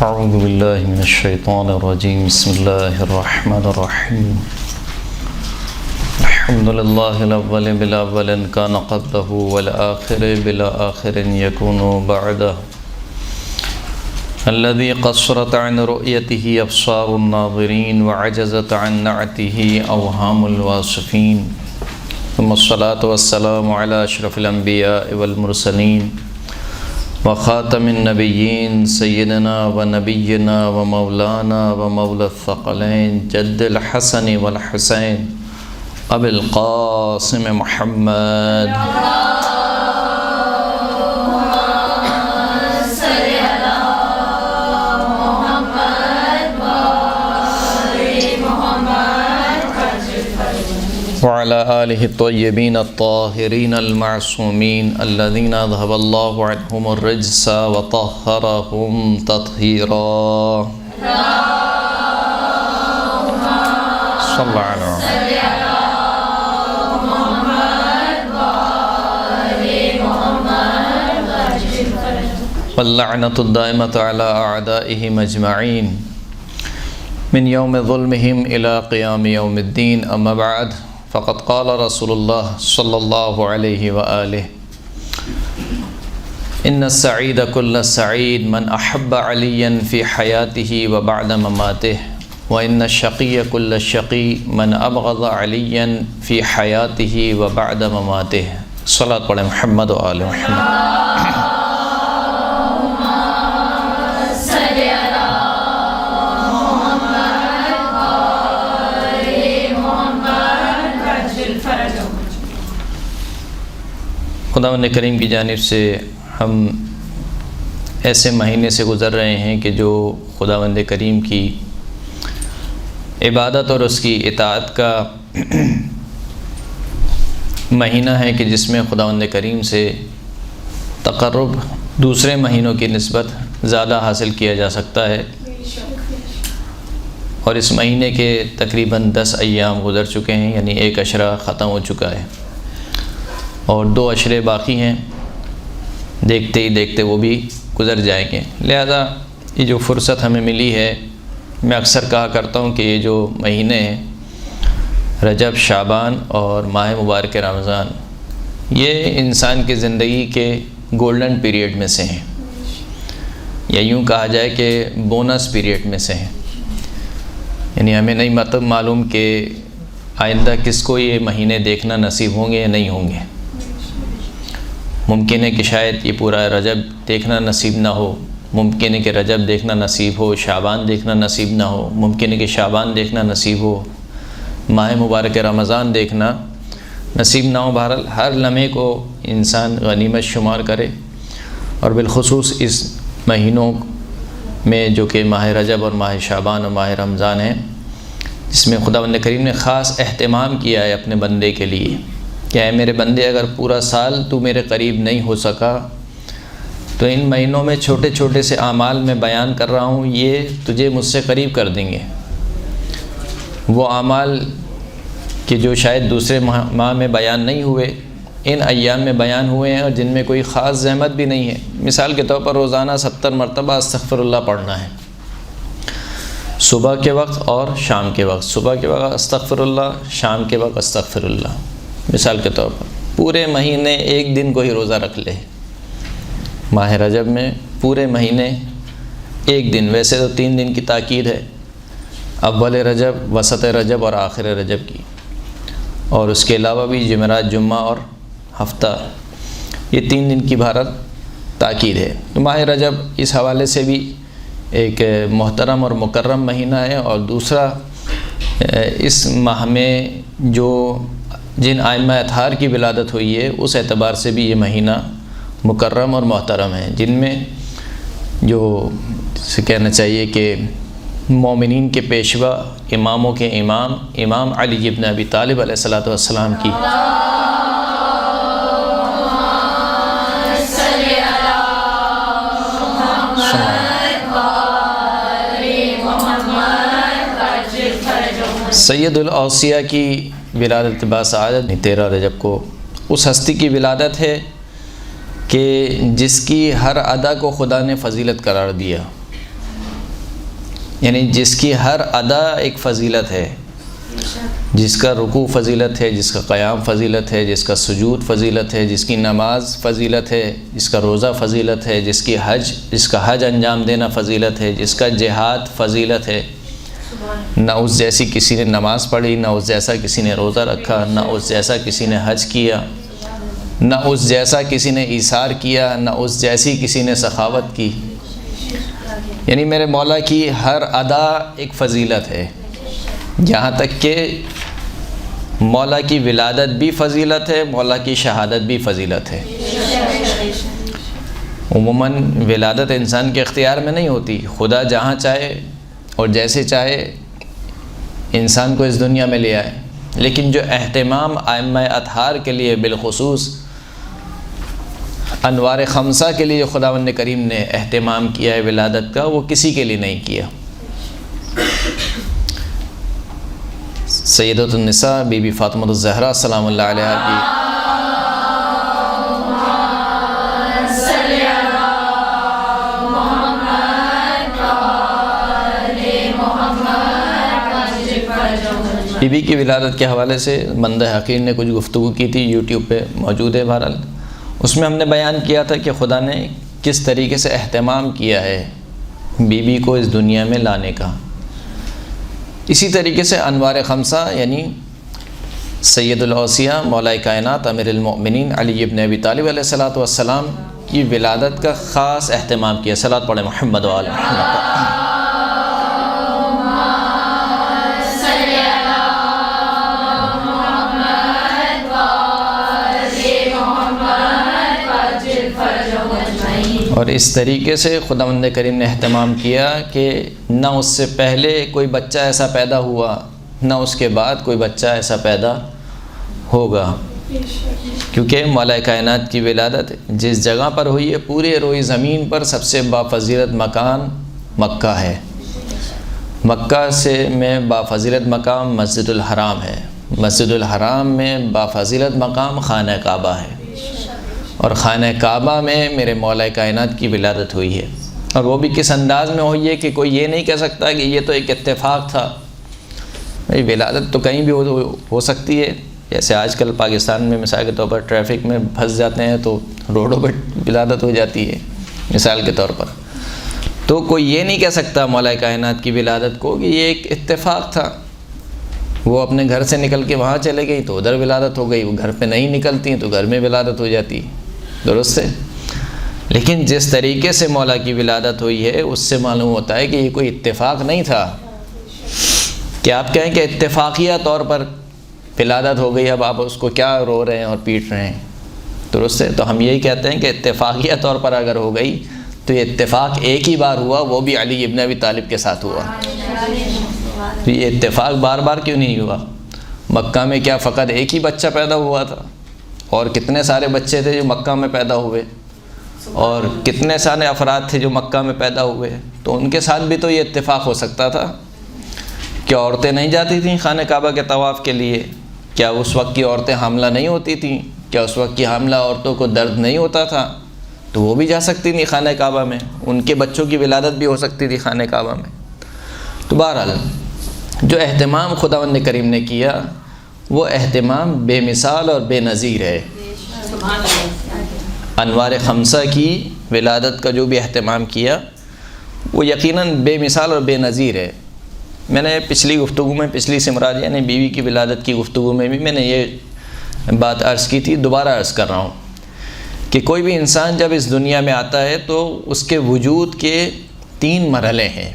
اعوذ باللہ من الشیطان الرجیم بسم اللہ الرحمن الرحیم الحمد للہ الاول بالاول کان قبلہ والآخر بالآخر یکون بعدہ الذي قصرت عن رؤيته أبصار الناظرين وعجزت عن نعته أوهام الواصفين ثم الصلاة والسلام على أشرف الأنبياء والمرسلين وخاتم النبيين سيدنا ونبينا ومولانا ومولى الثقلين جد الحسن والحسين أبي القاسم محمد وعلى آله الطيبين الطاهرين المعصومين الذين أذهب الله عنهم الرجس وطهرهم تطهيرا صلى على واللعنة الدائمة على أعدائهم أجمعين من يوم ظلمهم إلى قيام يوم الدين أما بعد فقد قال رسول الله صلى الله عليه وآله إن السعيد كل السعيد من أحب عليا في حياته وبعد مماته وإن الشقي كل الشقي من أبغض عليا في حياته وبعد مماته صلاة على محمد وآل محمد خداوند کریم کی جانب سے ہم ایسے مہینے سے گزر رہے ہیں کہ جو خداوند کریم کی عبادت اور اس کی اطاعت کا مہینہ ہے کہ جس میں خداوند کریم سے تقرب دوسرے مہینوں کی نسبت زیادہ حاصل کیا جا سکتا ہے، اور اس مہینے کے تقریباً 10 ایام گزر چکے ہیں، یعنی ایک عشرہ ختم ہو چکا ہے اور 2 عشرے باقی ہیں، دیکھتے ہی دیکھتے وہ بھی گزر جائیں گے۔ لہذا یہ جو فرصت ہمیں ملی ہے، میں اکثر کہا کرتا ہوں کہ یہ جو مہینے ہیں رجب، شعبان اور ماہ مبارک رمضان، یہ انسان کی زندگی کے گولڈن پیریڈ میں سے ہیں، یا یوں کہا جائے کہ بونس پیریڈ میں سے ہیں، یعنی ہمیں نہیں معلوم کہ آئندہ کس کو یہ مہینے دیکھنا نصیب ہوں گے یا نہیں ہوں گے۔ ممکن ہے کہ شاید یہ پورا رجب دیکھنا نصیب نہ ہو، ممکن ہے کہ رجب دیکھنا نصیب ہو، شعبان دیکھنا نصیب نہ ہو، ممکن ہے کہ شعبان دیکھنا نصیب ہو، ماہ مبارک رمضان دیکھنا نصیب نہ ہو۔ بہرحال ہر لمحے کو انسان غنیمت شمار کرے، اور بالخصوص اس مہینوں میں جو کہ ماہ رجب اور ماہ شعبان اور ماہ رمضان ہیں، جس میں خداوند کریم نے خاص اہتمام کیا ہے اپنے بندے کے لیے کہ اے میرے بندے، اگر پورا سال تو میرے قریب نہیں ہو سکا تو ان مہینوں میں چھوٹے چھوٹے سے اعمال میں بیان کر رہا ہوں، یہ تجھے مجھ سے قریب کر دیں گے۔ وہ اعمال کہ جو شاید دوسرے ماہ میں بیان نہیں ہوئے، ان ایام میں بیان ہوئے ہیں، اور جن میں کوئی خاص زحمت بھی نہیں ہے۔ مثال کے طور پر روزانہ 70 مرتبہ استغفر اللہ پڑھنا ہے، صبح کے وقت اور شام کے وقت، صبح کے وقت استغفر اللہ، شام کے وقت استغفر اللہ۔ مثال کے طور پر پورے مہینے ایک دن کو ہی روزہ رکھ لے، ماہ رجب میں پورے مہینے ایک دن، ویسے تو 3 دن کی تاکید ہے، اول رجب، وسط رجب اور آخر رجب کی، اور اس کے علاوہ بھی جمعرات، جمعہ اور ہفتہ، یہ 3 دن کی بھارت تاکید ہے۔ تو ماہ رجب اس حوالے سے بھی ایک محترم اور مکرم مہینہ ہے، اور دوسرا اس ماہ میں جو جن ائمہ اطہار کی ولادت ہوئی ہے اس اعتبار سے بھی یہ مہینہ مکرم اور محترم ہے، جن میں جو سے کہنا چاہیے کہ مومنین کے پیشوا، اماموں کے امام، امام علی ابن ابی طالب علیہ الصلوۃ والسلام کی سید الاوصیاء کی ولادت باسعادت 13 رجب کو اس ہستی کی ولادت ہے کہ جس کی ہر ادا کو خدا نے فضیلت قرار دیا، یعنی جس کی ہر ادا ایک فضیلت ہے، جس کا رکوع فضیلت ہے، جس کا قیام فضیلت ہے، جس کا سجود فضیلت ہے، جس کی نماز فضیلت ہے، جس کا روزہ فضیلت ہے، جس کا حج انجام دینا فضیلت ہے، جس کا جہاد فضیلت ہے۔ نہ اس جیسی کسی نے نماز پڑھی، نہ اس جیسا کسی نے روزہ رکھا، نہ اس جیسا کسی نے حج کیا، نہ اس جیسا کسی نے ایثار کیا، نہ اس جیسی کسی نے سخاوت کی۔ یعنی میرے مولا کی ہر ادا ایک فضیلت ہے، یہاں تک کہ مولا کی ولادت بھی فضیلت ہے، مولا کی شہادت بھی فضیلت ہے۔ عموماً ولادت انسان کے اختیار میں نہیں ہوتی، خدا جہاں چاہے اور جیسے چاہے انسان کو اس دنیا میں لے آئے، لیکن جو اہتمام ائمہ اطہار کے لیے، بالخصوص انوار خمسہ کے لیے خداوند کریم نے اہتمام کیا ہے ولادت کا، وہ کسی کے لیے نہیں کیا۔ سیدۃ النساء بی بی فاطمہ الزہرا سلام اللہ علیہا کی بی بی کی ولادت کے حوالے سے بندہ حقیر نے کچھ گفتگو کی تھی، یوٹیوب پہ موجود ہے بہرحال۔ اس میں ہم نے بیان کیا تھا کہ خدا نے کس طریقے سے اہتمام کیا ہے بی بی کو اس دنیا میں لانے کا۔ اسی طریقے سے انوار خمسہ یعنی سید الاوصیاء مولا کائنات امیر المؤمنین علی ابن ابی طالب علیہ السلام کی ولادت کا خاص اہتمام کیا۔ صلوات پڑھیں محمد و آل محمد۔ اور اس طریقے سے خداوند کریم نے اہتمام کیا کہ نہ اس سے پہلے کوئی بچہ ایسا پیدا ہوا، نہ اس کے بعد کوئی بچہ ایسا پیدا ہوگا، کیونکہ مولا کائنات کی ولادت جس جگہ پر ہوئی ہے پورے روئے زمین پر سب سے بافضیلت مکان مکہ ہے۔ مکہ سے میں بافضیلت مقام مسجد الحرام ہے، مسجد الحرام میں بافضیلت مقام خانہ کعبہ ہے، اور خانہ کعبہ میں میرے مولا کائنات کی ولادت ہوئی ہے۔ اور وہ بھی کس انداز میں ہوئی ہے کہ کوئی یہ نہیں کہہ سکتا کہ یہ تو ایک اتفاق تھا۔ بھائی ولادت تو کہیں بھی ہو سکتی ہے، جیسے آج کل پاکستان میں مثال کے طور پر ٹریفک میں پھنس جاتے ہیں تو روڈوں پہ ولادت ہو جاتی ہے مثال کے طور پر، تو کوئی یہ نہیں کہہ سکتا مولا کائنات کی ولادت کو کہ یہ ایک اتفاق تھا۔ وہ اپنے گھر سے نکل کے وہاں چلے گئی تو ادھر ولادت ہو گئی، وہ گھر پہ نہیں نکلتی تو گھر میں ولادت ہو جاتی، درست ہے۔ لیکن جس طریقے سے مولا کی ولادت ہوئی ہے اس سے معلوم ہوتا ہے کہ یہ کوئی اتفاق نہیں تھا کہ آپ کہیں کہ اتفاقیہ طور پر ولادت ہو گئی، اب آپ اس کو کیا رو رہے ہیں اور پیٹ رہے ہیں، درست ہے۔ تو ہم یہی کہتے ہیں کہ اتفاقیہ طور پر اگر ہو گئی تو یہ اتفاق ایک ہی بار ہوا، وہ بھی علی ابن ابی طالب کے ساتھ ہوا۔ تو یہ اتفاق بار بار کیوں نہیں ہوا؟ مکہ میں کیا فقط ایک ہی بچہ پیدا ہوا تھا؟ اور کتنے سارے بچے تھے جو مکہ میں پیدا ہوئے، اور کتنے سارے افراد تھے جو مکہ میں پیدا ہوئے، تو ان کے ساتھ بھی تو یہ اتفاق ہو سکتا تھا۔ کیا عورتیں نہیں جاتی تھیں خانہ کعبہ کے طواف کے لیے؟ کیا اس وقت کی عورتیں حاملہ نہیں ہوتی تھیں؟ کیا اس وقت کی حاملہ عورتوں کو درد نہیں ہوتا تھا؟ تو وہ بھی جا سکتی تھیں خانہ کعبہ میں، ان کے بچوں کی ولادت بھی ہو سکتی تھی خانہ کعبہ میں۔ تو بہرحال جو اہتمام خداوند کریم نے کیا وہ اہتمام بے مثال اور بے نظیر ہے۔ انوار خمسہ کی ولادت کا جو بھی اہتمام کیا وہ یقیناً بے مثال اور بے نظیر ہے۔ میں نے پچھلی گفتگو میں، پچھلی سمراج یعنی بیوی کی ولادت کی گفتگو میں بھی میں نے یہ بات عرض کی تھی، دوبارہ عرض کر رہا ہوں کہ کوئی بھی انسان جب اس دنیا میں آتا ہے تو اس کے وجود کے 3 مرحلے ہیں۔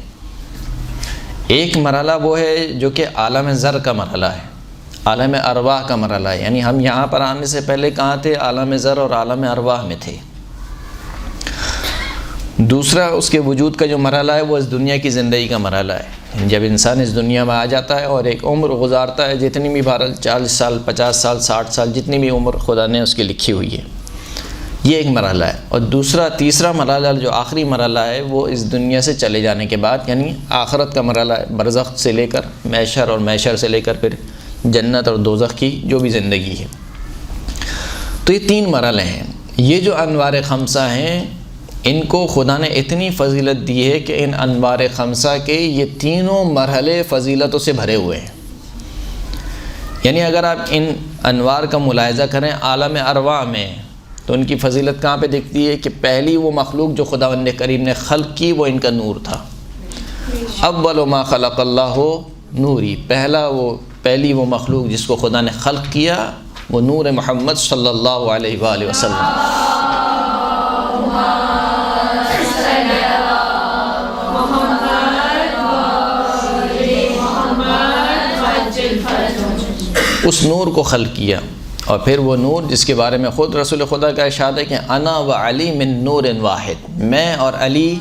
ایک مرحلہ وہ ہے جو کہ عالم زر کا مرحلہ ہے، عالم ارواح کا مرحلہ ہے، یعنی ہم یہاں پر آنے سے پہلے کہاں تھے؟ عالم زر اور عالم ارواح میں تھے۔ دوسرا اس کے وجود کا جو مرحلہ ہے وہ اس دنیا کی زندگی کا مرحلہ ہے۔ جب انسان اس دنیا میں آ جاتا ہے اور ایک عمر گزارتا ہے، جتنی بھی 40 سال 50 سال 60 سال جتنی بھی عمر خدا نے اس کی لکھی ہوئی ہے، یہ ایک مرحلہ ہے۔ اور تیسرا مرحلہ جو آخری مرحلہ ہے وہ اس دنیا سے چلے جانے کے بعد، یعنی آخرت کا مرحلہ ہے، برزخ سے لے کر محشر، اور محشر سے لے کر پھر جنت اور دوزخ کی جو بھی زندگی ہے۔ تو یہ 3 مرحلے ہیں۔ یہ جو انوار خمسہ ہیں ان کو خدا نے اتنی فضیلت دی ہے کہ ان انوار خمسہ کے یہ تینوں مرحلے فضیلتوں سے بھرے ہوئے ہیں۔ یعنی اگر آپ ان انوار کا ملاحظہ کریں عالم ارواح میں تو ان کی فضیلت کہاں پہ دکھتی ہے کہ پہلی وہ مخلوق جو خداوند کریم نے خلق کی وہ ان کا نور تھا۔ اول ما خلق اللہ نوری، پہلی وہ مخلوق جس کو خدا نے خلق کیا وہ نور محمد صلی اللہ علیہ وآلہ وسلم۔ اس نور کو خلق کیا، اور پھر وہ نور جس کے بارے میں خود رسول خدا کا ارشاد ہے کہ انا و علی من نور واحد، میں اور علی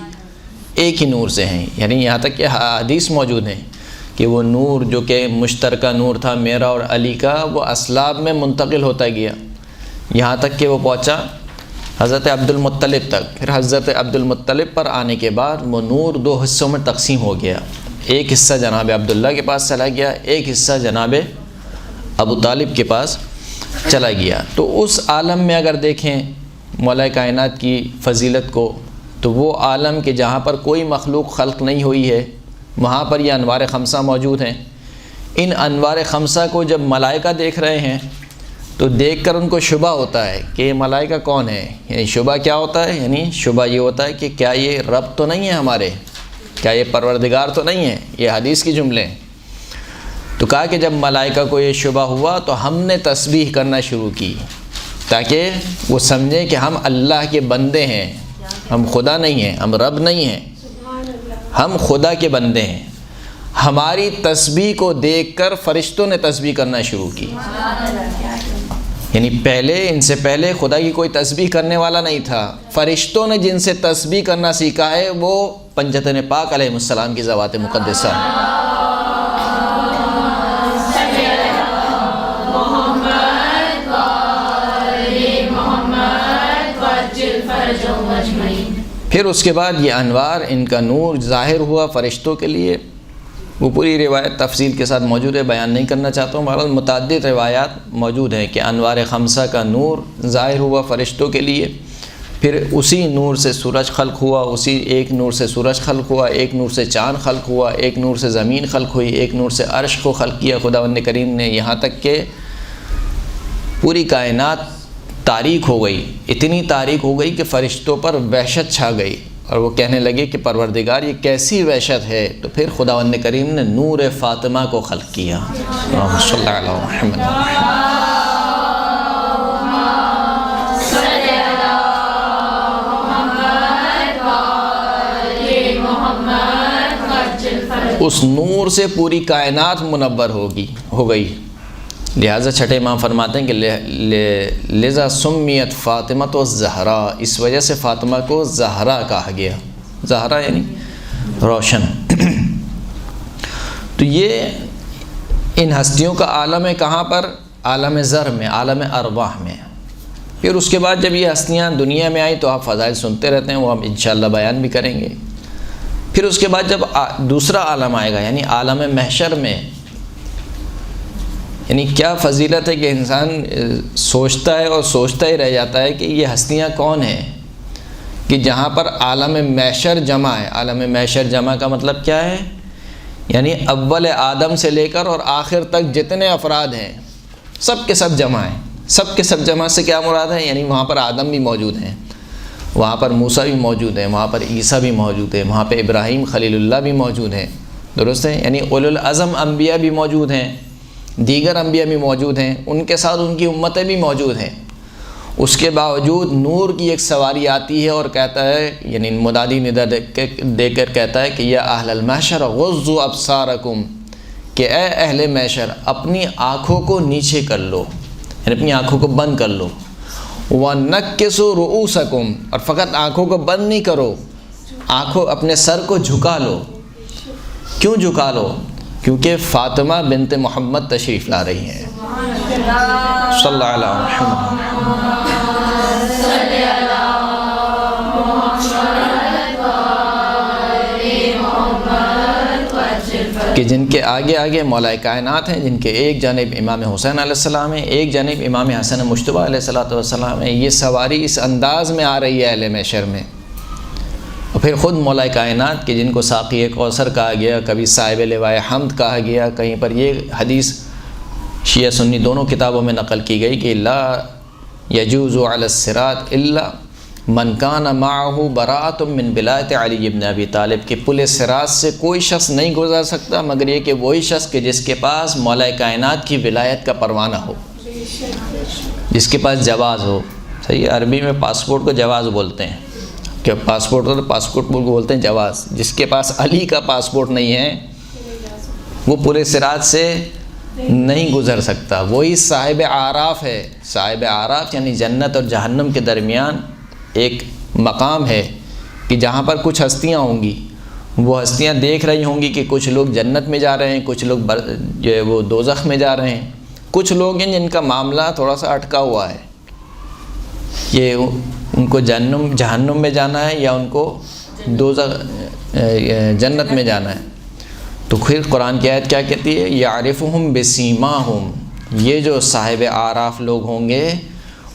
ایک ہی نور سے ہیں۔ یعنی یہاں تک کہ حدیث موجود ہیں کہ وہ نور جو کہ مشترکہ نور تھا میرا اور علی کا، وہ اسلاب میں منتقل ہوتا گیا، یہاں تک کہ وہ پہنچا حضرت عبد المطلب تک۔ پھر حضرت عبد المطلب پر آنے کے بعد وہ نور دو حصوں میں تقسیم ہو گیا، ایک حصہ جناب عبداللہ کے پاس چلا گیا، ایک حصہ جناب ابو طالب کے پاس چلا گیا۔ تو اس عالم میں اگر دیکھیں مولا کائنات کی فضیلت کو، تو وہ عالم کہ جہاں پر کوئی مخلوق خلق نہیں ہوئی ہے وہاں پر یہ انوار خمسہ موجود ہیں۔ ان انوار خمسہ کو جب ملائکہ دیکھ رہے ہیں تو دیکھ کر ان کو شبہ ہوتا ہے کہ یہ ملائکہ کون ہے۔ یعنی شبہ کیا ہوتا ہے؟ یعنی شبہ یہ ہوتا ہے کہ کیا یہ رب تو نہیں ہے ہمارے، کیا یہ پروردگار تو نہیں ہے؟ یہ حدیث کی جملے ہیں۔ تو کہا کہ جب ملائکہ کو یہ شبہ ہوا تو ہم نے تسبیح کرنا شروع کی تاکہ وہ سمجھیں کہ ہم اللہ کے بندے ہیں، ہم خدا نہیں ہیں، ہم رب نہیں ہیں، ہم خدا کے بندے ہیں۔ ہماری تسبیح کو دیکھ کر فرشتوں نے تسبیح کرنا شروع کی۔ یعنی ان سے پہلے خدا کی کوئی تسبیح کرنے والا نہیں تھا، فرشتوں نے جن سے تسبیح کرنا سیکھا ہے وہ پنجتن پاک علیہ السلام کی ذوات مقدسہ ہے۔ پھر اس کے بعد یہ انوار، ان کا نور ظاہر ہوا فرشتوں کے لیے۔ وہ پوری روایت تفصیل کے ساتھ موجود ہے، بیان نہیں کرنا چاہتا ہوں، بہرحال متعدد روایات موجود ہیں کہ انوار خمسہ کا نور ظاہر ہوا فرشتوں کے لیے۔ پھر اسی نور سے سورج خلق ہوا، اسی ایک نور سے سورج خلق ہوا، ایک نور سے چاند خلق ہوا، ایک نور سے زمین خلق ہوئی، ایک نور سے عرش کو خلق کیا خداوند کریم نے، یہاں تک کہ پوری کائنات تاریک ہو گئی، اتنی تاریک ہو گئی کہ فرشتوں پر وحشت چھا گئی، اور وہ کہنے لگے کہ پروردگار یہ کیسی وحشت ہے۔ تو پھر خداوند کریم نے نور فاطمہ کو خلق کیا۔ اللہم صلی علی محمد۔ اس نور سے پوری کائنات منور ہو گئی، لہٰذا چھٹے امام فرماتے ہیں کہ لذا سمیت فاطمہ الزہرا، اس وجہ سے فاطمہ کو زہرا کہا گیا۔ زہرا یعنی روشن۔ تو یہ ان ہستیوں کا عالم ہے کہاں پر؟ عالم ذر میں، عالم ارواح میں۔ پھر اس کے بعد جب یہ ہستیاں دنیا میں آئیں تو آپ فضائل سنتے رہتے ہیں، وہ ہم انشاءاللہ بیان بھی کریں گے۔ پھر اس کے بعد جب دوسرا عالم آئے گا یعنی عالم محشر میں، یعنی کیا فضیلت ہے کہ انسان سوچتا ہے اور سوچتا ہی رہ جاتا ہے کہ یہ ہستیاں کون ہیں، کہ جہاں پر عالم محشر جمع ہے۔ عالم محشر جمع کا مطلب کیا ہے؟ یعنی اول آدم سے لے کر اور آخر تک جتنے افراد ہیں سب کے سب جمع ہیں۔ سب کے سب جمع سے کیا مراد ہے؟ یعنی وہاں پر آدم بھی موجود ہیں، وہاں پر موسیٰ بھی موجود ہیں، وہاں پر عیسیٰ بھی موجود ہیں، وہاں پہ ابراہیم خلیل اللہ بھی موجود ہیں، درست ہے؟ یعنی اولو العزم انبیاء بھی موجود ہیں، دیگر انبیاء بھی موجود ہیں، ان کے ساتھ ان کی امتیں بھی موجود ہیں۔ اس کے باوجود نور کی ایک سواری آتی ہے اور کہتا ہے، یعنی منادی ندا دے کر کہتا ہے کہ یا اہل المحشر غضوا ابصارکم، کہ اے اہل محشر اپنی آنکھوں کو نیچے کر لو، یعنی اپنی آنکھوں کو بند کر لو۔ وَنَكِّسُوا رُؤُوسَكُمْ، اور فقط آنکھوں کو بند نہیں کرو، آنکھوں اپنے سر کو جھکا لو۔ کیوں جھکا لو؟ کیونکہ فاطمہ بنت محمد تشریف لا رہی ہیں۔ صلی اللہ علیہ وسلم۔ کہ جن کے آگے آگے مولا کائنات ہیں، جن کے ایک جانب امام حسین علیہ السلام ہیں، ایک جانب امام حسن مجتبیٰ علیہ السلام ہیں۔ یہ سواری اس انداز میں آ رہی ہے اہل محشر میں پھر خود مولا کائنات کے جن کو ساقی کوثر کہا گیا، کبھی صاحب لوائے حمد کہا گیا، کہیں پر یہ حدیث شیعہ سنی دونوں کتابوں میں نقل کی گئی کہ لا یجوز علی الصراط الا من کان معہ براءۃ من ولایۃ علی بن ابی طالب، کہ پل صراط سے کوئی شخص نہیں گزر سکتا مگر یہ کہ وہی شخص کہ جس کے پاس مولا کائنات کی ولایت کا پروانہ ہو، جس کے پاس جواز ہو۔ صحیح، عربی میں پاسپورٹ کو جواز بولتے ہیں، کہ پاسپورٹ ہو تو پاسپورٹ کو بولتے ہیں جواز۔ جس کے پاس علی کا پاسپورٹ نہیں ہے وہ پل صراط سے نہیں گزر سکتا، وہی صاحب اعراف ہے۔ صاحب اعراف یعنی جنت اور جہنم کے درمیان ایک مقام ہے کہ جہاں پر کچھ ہستیاں ہوں گی، وہ ہستیاں دیکھ رہی ہوں گی کہ کچھ لوگ جنت میں جا رہے ہیں، کچھ لوگ جو ہے وہ دوزخ میں جا رہے ہیں، کچھ لوگ ہیں جن کا معاملہ تھوڑا سا اٹکا ہوا ہے، یہ ان کو جہنم میں جانا ہے یا ان کو جنت میں جانا ہے۔ تو پھر قرآن کی آیت کیا کہتی ہے؟ یعرفہم بسیماہم، یہ جو صاحب اعراف لوگ ہوں گے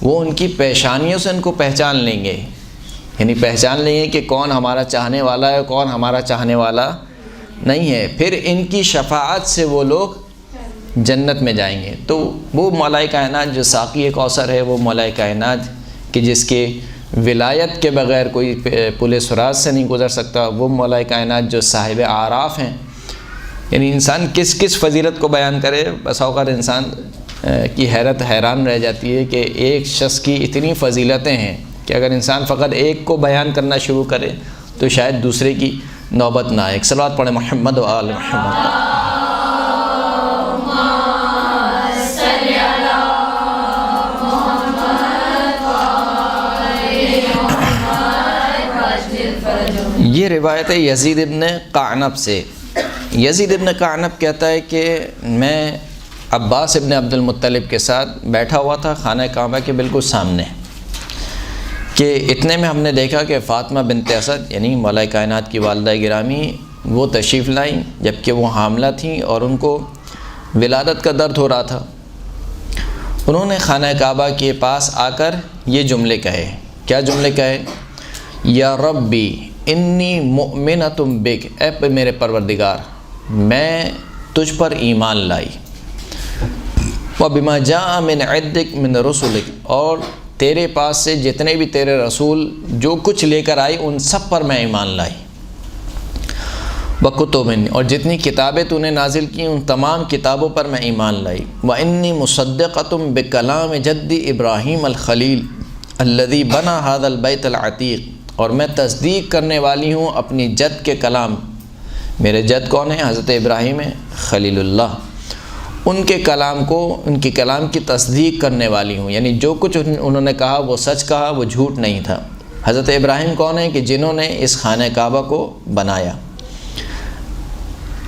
وہ ان کی پیشانیوں سے ان کو پہچان لیں گے، یعنی پہچان لیں گے کہ کون ہمارا چاہنے والا ہے، کون ہمارا چاہنے والا نہیں ہے۔ پھر ان کی شفاعت سے وہ لوگ جنت میں جائیں گے۔ تو وہ مولا کائنات جو ساقی کوثر ہے، وہ مولا کائنات کہ جس کے ولایت کے بغیر کوئی پل صراط سے نہیں گزر سکتا، وہ مولا کائنات جو صاحب اعراف ہیں۔ یعنی انسان کس کس فضیلت کو بیان کرے، بس اوقات انسان کی حیران رہ جاتی ہے کہ ایک شخص کی اتنی فضیلتیں ہیں کہ اگر انسان فقط ایک کو بیان کرنا شروع کرے تو شاید دوسرے کی نوبت نہ آئے۔ ایک صلوات پڑھیں محمد و آل محمد۔ یہ روایت ہے یزید ابن قعنب سے۔ یزید ابن قعنب کہتا ہے کہ میں عباس ابن عبد المطلب کے ساتھ بیٹھا ہوا تھا خانہ کعبہ کے بالکل سامنے، کہ اتنے میں ہم نے دیکھا کہ فاطمہ بنت اسد یعنی مولا کائنات کی والدہ گرامی وہ تشریف لائیں، جبکہ وہ حاملہ تھیں اور ان کو ولادت کا درد ہو رہا تھا۔ انہوں نے خانہ کعبہ کے پاس آ کر یہ جملے کہے۔ کیا جملے کہے؟ یا ربی انی مؤمنۃ بک، اے میرے پروردگار میں تجھ پر ایمان لائی، وبما جاء من عندک من رسلک، اور تیرے پاس سے جتنے بھی تیرے رسول جو کچھ لے کر آئی ان سب پر میں ایمان لائی، وکتب، اور جتنی کتابیں تو نے نازل کی ان تمام کتابوں پر میں ایمان لائی، وانی مصدقۃ بکلام جدی ابراہیم الخلیل الذی بنا ھذا البیت العتیق، اور میں تصدیق کرنے والی ہوں اپنی جد کے کلام۔ میرے جد کون ہیں؟ حضرت ابراہیم ہیں خلیل اللہ، ان کے کلام کو، ان کے کلام کی تصدیق کرنے والی ہوں، یعنی جو کچھ انہوں نے کہا وہ سچ کہا، وہ جھوٹ نہیں تھا۔ حضرت ابراہیم کون ہیں؟ کہ جنہوں نے اس خانہ کعبہ کو بنایا۔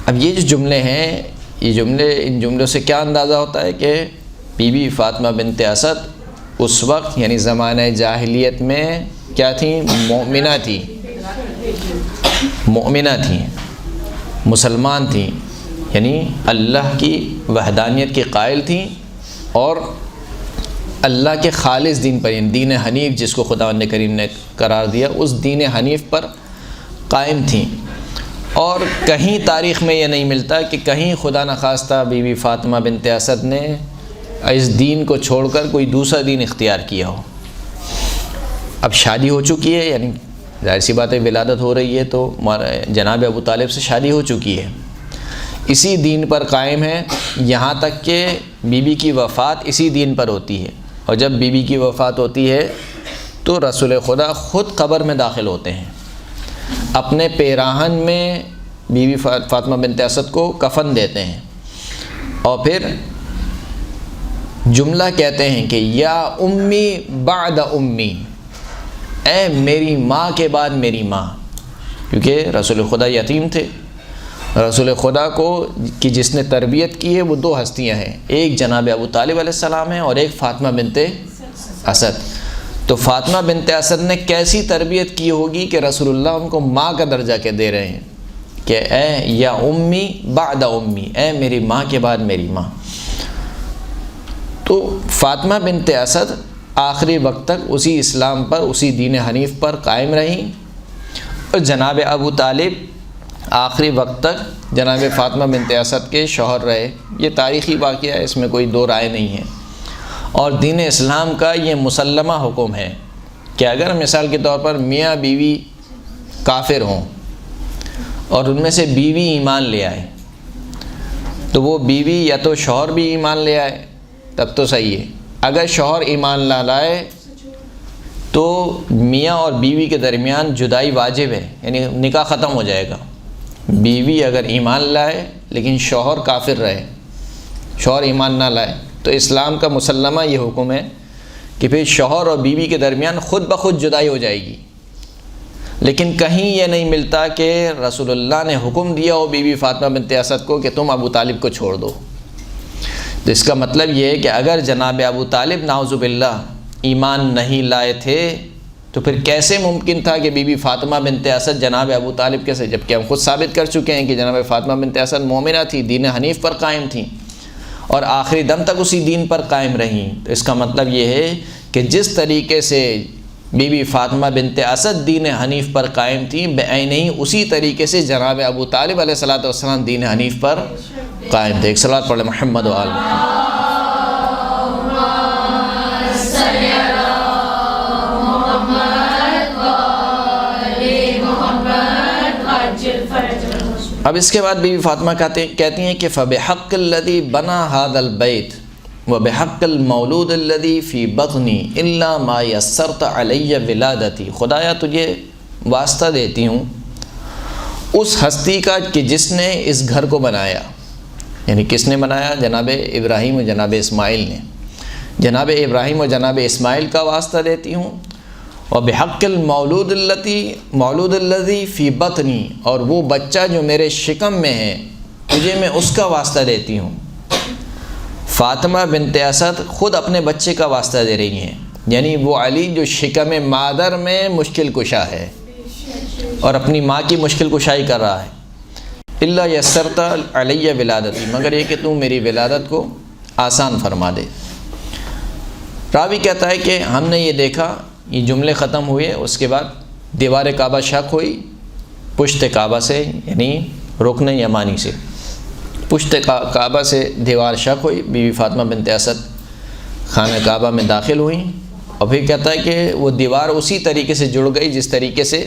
اب یہ جو جملے ہیں، یہ جملے، ان جملوں سے کیا اندازہ ہوتا ہے کہ بی بی فاطمہ بنت اسد اس وقت یعنی زمانہ جاہلیت میں کیا تھیں؟ مؤمنہ تھیں، مسلمان تھیں، یعنی اللہ کی وحدانیت کی قائل تھیں اور اللہ کے خالص دین پر، یعنی دین حنیف جس کو خداوند کریم نے قرار دیا، اس دین حنیف پر قائم تھیں۔ اور کہیں تاریخ میں یہ نہیں ملتا کہ کہیں خدا نخواستہ بی بی فاطمہ بنت اسد نے اس دین کو چھوڑ کر کوئی دوسرا دین اختیار کیا ہو۔ اب شادی ہو چکی ہے، یعنی ظاہر سی بات ہے ولادت ہو رہی ہے تو جناب ابو طالب سے شادی ہو چکی ہے، اسی دین پر قائم ہے، یہاں تک کہ بی بی کی وفات اسی دین پر ہوتی ہے۔ اور جب بی بی کی وفات ہوتی ہے تو رسول خدا خود قبر میں داخل ہوتے ہیں، اپنے پیراہن میں بی بی فاطمہ بنت اسد کو کفن دیتے ہیں اور پھر جملہ کہتے ہیں کہ یا امی بعد امی، اے میری ماں کے بعد میری ماں، کیونکہ رسول خدا یتیم تھے۔ رسول خدا کو کی جس نے تربیت کی ہے وہ دو ہستیاں ہیں، ایک جناب ابو طالب علیہ السلام ہیں اور ایک فاطمہ بنت اسد۔ تو فاطمہ بنت اسد نے کیسی تربیت کی ہوگی کہ رسول اللہ ان کو ماں کا درجہ کے دے رہے ہیں کہ اے یا امی بعد امی، اے میری ماں کے بعد میری ماں۔ تو فاطمہ بنت اسد آخری وقت تک اسی اسلام پر، اسی دین حنیف پر قائم رہیں اور جناب ابو طالب آخری وقت تک جناب فاطمہ بنت اسد کے شوہر رہے۔ یہ تاریخی واقعہ ہے، اس میں کوئی دو رائے نہیں ہے، اور دین اسلام کا یہ مسلمہ حکم ہے کہ اگر مثال کے طور پر میاں بیوی کافر ہوں اور ان میں سے بیوی ایمان لے آئے تو وہ بیوی یا تو شوہر بھی ایمان لے آئے تب تو صحیح ہے، اگر شوہر ایمان نہ لائے تو میاں اور بیوی کے درمیان جدائی واجب ہے، یعنی نکاح ختم ہو جائے گا۔ بیوی اگر ایمان لائے لیکن شوہر کافر رہے، شوہر ایمان نہ لائے، تو اسلام کا مسلمہ یہ حکم ہے کہ پھر شوہر اور بیوی کے درمیان خود بخود جدائی ہو جائے گی۔ لیکن کہیں یہ نہیں ملتا کہ رسول اللہ نے حکم دیا ہو بیوی فاطمہ بنت اسد کو کہ تم ابو طالب کو چھوڑ دو۔ تو اس کا مطلب یہ ہے کہ اگر جناب ابو طالب نعوذ باللہ ایمان نہیں لائے تھے تو پھر کیسے ممکن تھا کہ بی بی فاطمہ بنت اسد جناب ابو طالب کیسے، جبکہ ہم خود ثابت کر چکے ہیں کہ جناب فاطمہ بنت اسد مومنہ تھی، دین حنیف پر قائم تھیں اور آخری دم تک اسی دین پر قائم رہیں۔ تو اس کا مطلب یہ ہے کہ جس طریقے سے بی بی فاطمہ بنت اسد دین حنیف پر قائم تھیں، بعین ہی اسی طریقے سے جناب ابو طالب علیہ الصلوۃ والسلام دین حنیف پر قائم تھے۔ ایک صلوات پڑھ لیں محمد و آل محمد۔ اب اس کے بعد بی بی فاطمہ کہتی ہیں کہ فَبِحَقِّ الَّذِي بَنَى هَذَا الْبَيْتِ وَبِحَقِّ الْمَوْلُودِ الَّذِي فِي بَطْنِي إِلَّا مَا يَسَّرْتَ عَلَيَّ وِلَادَتِي، خدایا تجھے واسطہ دیتی ہوں اس ہستی کا کہ جس نے اس گھر کو بنایا، یعنی کس نے بنایا؟ جناب ابراہیم و جناب اسماعیل نے۔ جناب ابراہیم و جناب اسماعیل کا واسطہ دیتی ہوں، وَبِحَقِّ الْمَوْلُودِ الَّذِي فِي بَطْنِي، اور وہ بچہ جو میرے شکم میں ہے تجھے میں اس کا واسطہ دیتی ہوں۔ فاطمہ بنت اسد خود اپنے بچے کا واسطہ دے رہی ہیں، یعنی وہ علی جو شکم مادر میں مشکل کشا ہے اور اپنی ماں کی مشکل کشائی کر رہا ہے۔ اِلَّا يَسَّرْتَ عَلَيَّ وِلَادَتِي، مگر یہ کہ تم میری ولادت کو آسان فرما دے۔ راوی کہتا ہے کہ ہم نے یہ دیکھا، یہ جملے ختم ہوئے، اس کے بعد دیوار کعبہ شق ہوئی، پشت کعبہ سے یعنی رکن یمانی سے پشت کعبہ سے دیوار شق ہوئی، بی بی فاطمہ بنت اسد خانہ کعبہ میں داخل ہوئیں، اور پھر کہتا ہے کہ وہ دیوار اسی طریقے سے جڑ گئی جس طریقے سے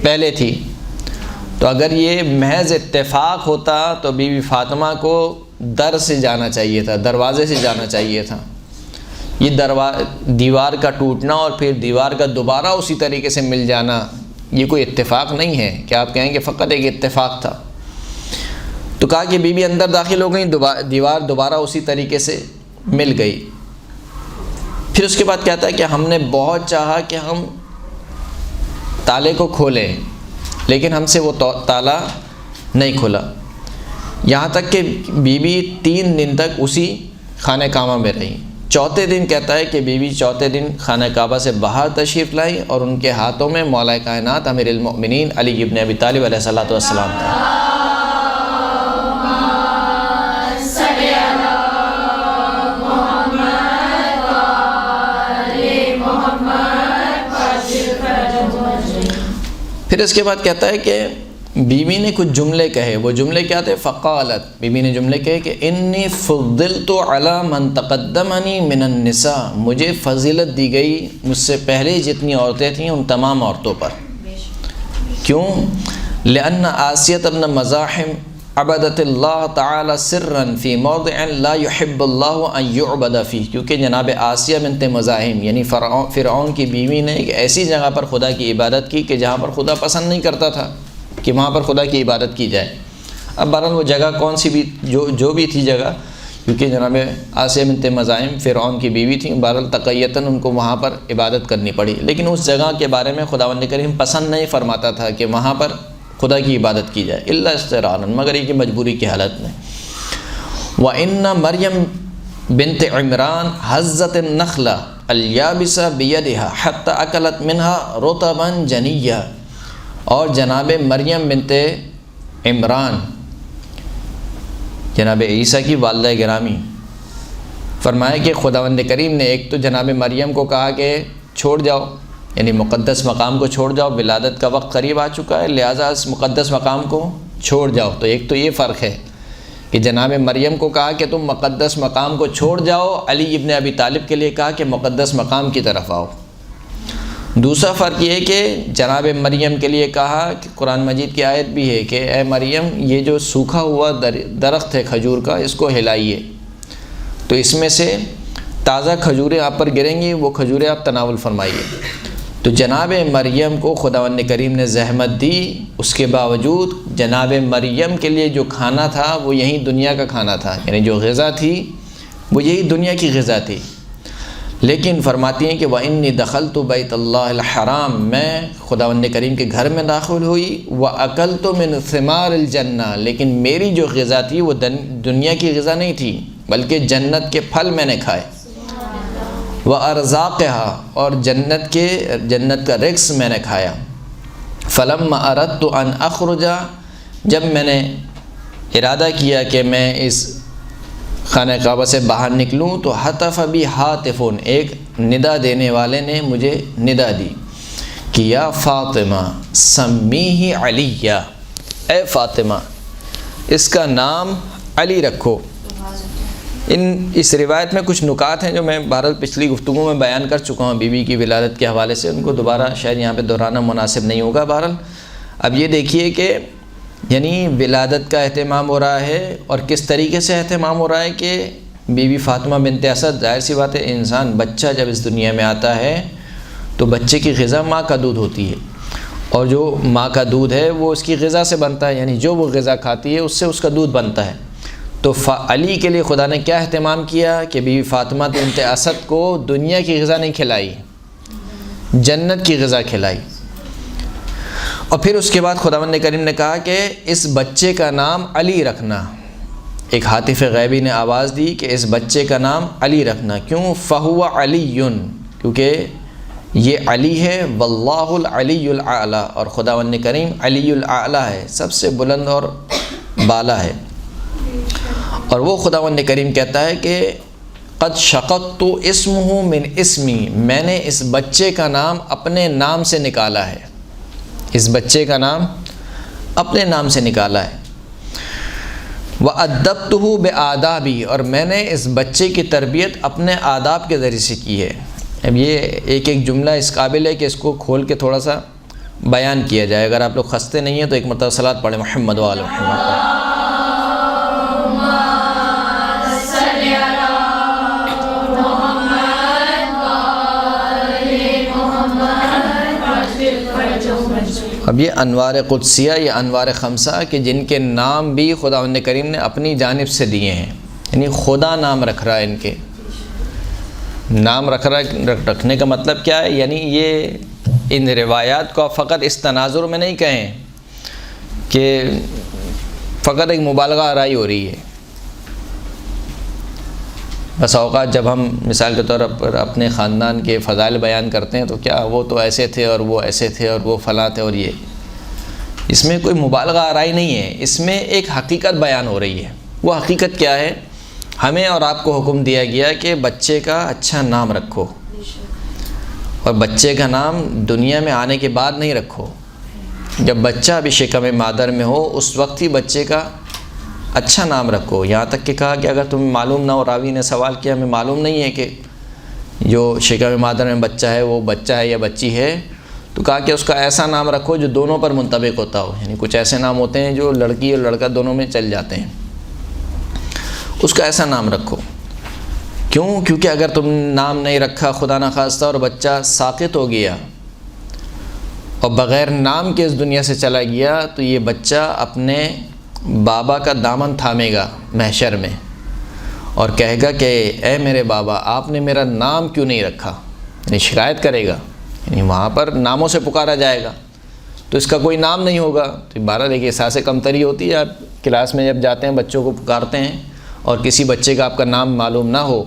پہلے تھی۔ تو اگر یہ محض اتفاق ہوتا تو بی بی فاطمہ کو در سے جانا چاہیے تھا، دروازے سے جانا چاہیے تھا۔ یہ دیوار کا ٹوٹنا اور پھر دیوار کا دوبارہ اسی طریقے سے مل جانا یہ کوئی اتفاق نہیں ہے کہ آپ کہیں کہ فقط ایک اتفاق تھا۔ تو کہا کہ بی بی اندر داخل ہو گئیں، دیوار دوبارہ اسی طریقے سے مل گئی۔ پھر اس کے بعد کہتا ہے کہ ہم نے بہت چاہا کہ ہم تالے کو کھولیں، لیکن ہم سے وہ تالا نہیں کھلا، یہاں تک کہ بی بی 3 دن تک اسی خانہ کعبہ میں رہی۔ چوتھے دن کہتا ہے کہ بی بی چوتھے دن خانہ کعبہ سے باہر تشریف لائی اور ان کے ہاتھوں میں مولا کائنات امیر المؤمنین علی ابن ابی طالب علیہ الصلوۃ والسلام تھا۔ پھر اس کے بعد کہتا ہے کہ بیوی نے کچھ جملے کہے، وہ جملے کیا تھے؟ فقالت، بیوی نے جملے کہے کہ انی فضلت علی من تقدمنی من النساء، مجھے فضیلت دی گئی مجھ سے پہلے جتنی عورتیں تھیں ان تمام عورتوں پر۔ کیوں؟ لأن آسیۃ بن مزاحم عبدت اللہ تعالی سرا فی موضع لا يحب اللہ ان يعبد فیہ، کیونکہ جناب آسیہ بنت مزاحم یعنی فرعون کی بیوی نے ایک ایسی جگہ پر خدا کی عبادت کی کہ جہاں پر خدا پسند نہیں کرتا تھا کہ وہاں پر خدا کی عبادت کی جائے۔ اب بہرحال وہ جگہ کون سی بھی جو بھی تھی جگہ، کیونکہ جناب آسیہ بنت مزاحم فرعون کی بیوی تھیں، بہرحال تقیتاً ان کو وہاں پر عبادت کرنی پڑی، لیکن اس جگہ کے بارے میں خداوند کریم پسند نہیں فرماتا تھا کہ وہاں پر خدا کی عبادت کی جائے، الا اضطرارا، مگر یہ کہ مجبوری کی حالت میں۔ وَإِنَّ مَرْيَمْ بنت عمران حزت النخلہ الیابس بیدہا حتی اکلت منہا رطبا جنیہ، اور جناب مریم بنت عمران جناب عیسیٰ کی والدہ گرامی فرمایا کہ خداوند کریم نے ایک تو جناب مریم کو کہا کہ چھوڑ جاؤ یعنی مقدس مقام کو چھوڑ جاؤ، ولادت کا وقت قریب آ چکا ہے، لہٰذا اس مقدس مقام کو چھوڑ جاؤ۔ تو ایک تو یہ فرق ہے کہ جناب مریم کو کہا کہ تم مقدس مقام کو چھوڑ جاؤ، علی ابن ابی طالب کے لیے کہا کہ مقدس مقام کی طرف آؤ۔ دوسرا فرق یہ کہ جناب مریم کے لیے کہا کہ قرآن مجید کی آیت بھی ہے کہ اے مریم یہ جو سوکھا ہوا درخت ہے کھجور کا، اس کو ہلائیے، تو اس میں سے تازہ کھجوریں آپ پر گریں گی، وہ کھجوریں آپ تناول فرمائیے۔ تو جناب مریم کو خداوند کریم نے زحمت دی، اس کے باوجود جناب مریم کے لیے جو کھانا تھا وہ یہی دنیا کا کھانا تھا، یعنی جو غذا تھی وہ یہی دنیا کی غذا تھی۔ لیکن فرماتی ہیں کہ وَإِنِّي دَخَلْتُ بَيْتَ اللَّهِ الْحَرَامِ، میں خداوند کریم کے گھر میں داخل ہوئی، وَأَكَلْتُ مِنْ ثِمَارِ الْجَنَّةِ، لیکن میری جو غذا تھی وہ دنیا کی غذا نہیں تھی بلکہ جنت کے پھل میں نے کھائے، وَأَرْزَاقِهَا، اور جنت کا رزق میں نے کھایا۔ فَلَمَّا أَرَدْتُ أَنْ أَخْرُجَ، جب میں نے ارادہ کیا کہ میں اس خانہ کعبہ سے باہر نکلوں تو حتف بی حاتفون، ایک ندا دینے والے نے مجھے ندا دی کہ یا فاطمہ سمیہ علیہ، اے فاطمہ اس کا نام علی رکھو۔ اس روایت میں کچھ نکات ہیں جو میں بہرحال پچھلی گفتگو میں بیان کر چکا ہوں بیوی کی ولادت کے حوالے سے، ان کو دوبارہ شاید یہاں پہ دہرانا مناسب نہیں ہوگا۔ بہرحال اب یہ دیکھیے کہ یعنی ولادت کا اہتمام ہو رہا ہے، اور کس طریقے سے اہتمام ہو رہا ہے کہ بی بی فاطمہ بنت اسد، ظاہر سی بات ہے انسان بچہ جب اس دنیا میں آتا ہے تو بچے کی غذا ماں کا دودھ ہوتی ہے، اور جو ماں کا دودھ ہے وہ اس کی غذا سے بنتا ہے، یعنی جو وہ غذا کھاتی ہے اس سے اس کا دودھ بنتا ہے۔ تو علی کے لیے خدا نے کیا اہتمام کیا کہ بی بی فاطمہ بنت اسد کو دنیا کی غذا نہیں کھلائی، جنت کی غذا کھلائی۔ اور پھر اس کے بعد خداوند کریم نے کہا کہ اس بچے کا نام علی رکھنا۔ ایک ہاتف غیبی نے آواز دی کہ اس بچے کا نام علی رکھنا، کیوں؟ فہو علی، کیونکہ یہ علی ہے، واللہ العلی الاعلی، اور خداوند کریم علی الاعلی ہے، سب سے بلند اور بالا ہے۔ اور وہ خداوند کریم کہتا ہے کہ قد شققت اسمہ من اسمی، میں نے اس بچے کا نام اپنے نام سے نکالا ہے، اس بچے کا نام اپنے نام سے نکالا ہے۔ وَأَدَّبْتُهُ بِآدَابِهِ، اور میں نے اس بچے کی تربیت اپنے آداب کے ذریعے سے کی ہے۔ اب یہ ایک جملہ اس قابل ہے کہ اس کو کھول کے تھوڑا سا بیان کیا جائے۔ اگر آپ لوگ خستے نہیں ہیں تو ایک مرتبہ صلاۃ پڑھیں محمد وعلی محمد۔ اب یہ انوار قدسیہ، یہ انوار خمسہ کہ جن کے نام بھی خداوند کریم نے اپنی جانب سے دیے ہیں، یعنی خدا نام رکھ رہا ہے، ان کے نام رکھنے کا مطلب کیا ہے؟ یعنی یہ ان روایات کو فقط اس تناظر میں نہیں کہیں کہ فقط ایک مبالغہ آرائی ہو رہی ہے۔ بس اوقات جب ہم مثال کے طور پر اپنے خاندان کے فضائل بیان کرتے ہیں تو کیا وہ تو ایسے تھے اور وہ ایسے تھے اور وہ فلاں تھے، اور یہ اس میں کوئی مبالغہ آرائی نہیں ہے، اس میں ایک حقیقت بیان ہو رہی ہے۔ وہ حقیقت کیا ہے؟ ہمیں اور آپ کو حکم دیا گیا کہ بچے کا اچھا نام رکھو، اور بچے کا نام دنیا میں آنے کے بعد نہیں رکھو، جب بچہ ابھی شکم مادر میں ہو اس وقت ہی بچے کا اچھا نام رکھو۔ یہاں تک کہ کہا کہ اگر تمہیں معلوم نہ ہو، راوی نے سوال کیا ہمیں معلوم نہیں ہے کہ جو شکم مادر میں بچہ ہے وہ بچہ ہے یا بچی ہے، تو کہا کہ اس کا ایسا نام رکھو جو دونوں پر منطبق ہوتا ہو، یعنی کچھ ایسے نام ہوتے ہیں جو لڑکی اور لڑکا دونوں میں چل جاتے ہیں، اس کا ایسا نام رکھو۔ کیوں؟ کیونکہ اگر تم نام نہیں رکھا خدا نخواستہ اور بچہ ساقط ہو گیا اور بغیر نام کے اس دنیا سے چلا گیا تو یہ بچہ اپنے بابا کا دامن تھامے گا محشر میں اور کہے گا کہ اے میرے بابا آپ نے میرا نام کیوں نہیں رکھا، یعنی شکایت کرے گا، یعنی وہاں پر ناموں سے پکارا جائے گا تو اس کا کوئی نام نہیں ہوگا۔ تو بہرحال ایک احساس کمتری ہوتی ہے، آپ کلاس میں جب جاتے ہیں بچوں کو پکارتے ہیں اور کسی بچے کا آپ کا نام معلوم نہ ہو،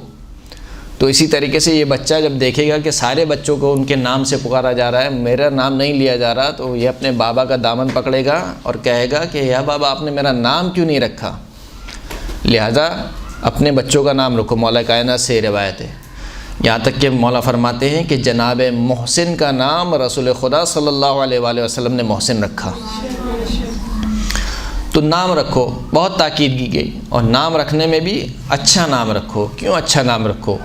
تو اسی طریقے سے یہ بچہ جب دیکھے گا کہ سارے بچوں کو ان کے نام سے پکارا جا رہا ہے، میرا نام نہیں لیا جا رہا، تو یہ اپنے بابا کا دامن پکڑے گا اور کہے گا کہ یا بابا آپ نے میرا نام کیوں نہیں رکھا، لہذا اپنے بچوں کا نام رکھو۔ مولا کائنات سے روایت ہے۔ یہاں تک کہ مولا فرماتے ہیں کہ جناب محسن کا نام رسول خدا صلی اللہ علیہ وآلہ وسلم نے محسن رکھا۔ تو نام رکھو، بہت تاکید کی گئی، اور نام رکھنے میں بھی اچھا نام رکھو۔ کیوں اچھا نام رکھو؟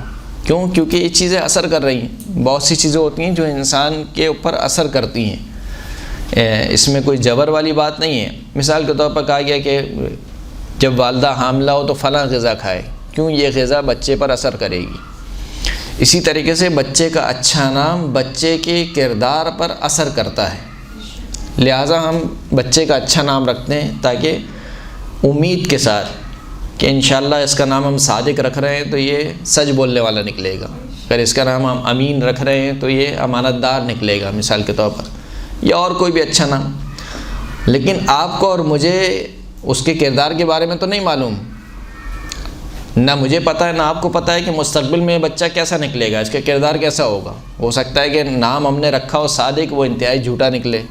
کیونکہ یہ چیزیں اثر کر رہی ہیں، بہت سی چیزیں ہوتی ہیں جو انسان کے اوپر اثر کرتی ہیں، اس میں کوئی جبر والی بات نہیں ہے۔ مثال کے طور پر کہا گیا کہ جب والدہ حاملہ ہو تو فلاں غذا کھائے، کیوں؟ یہ غذا بچے پر اثر کرے گی۔ اسی طریقے سے بچے کا اچھا نام بچے کے کردار پر اثر کرتا ہے، لہٰذا ہم بچے کا اچھا نام رکھتے ہیں تاکہ امید کے ساتھ کہ انشاءاللہ اس کا نام ہم صادق رکھ رہے ہیں تو یہ سچ بولنے والا نکلے گا، اگر اس کا نام ہم امین رکھ رہے ہیں تو یہ امانت دار نکلے گا مثال کے طور پر، یا اور کوئی بھی اچھا نام۔ لیکن آپ کو اور مجھے اس کے کردار کے بارے میں تو نہیں معلوم، نہ مجھے پتہ ہے نہ آپ کو پتہ ہے کہ مستقبل میں بچہ کیسا نکلے گا، اس کا کردار کیسا ہوگا۔ ہو سکتا ہے کہ نام ہم نے رکھا ہو صادق، وہ انتہائی جھوٹا نکلے،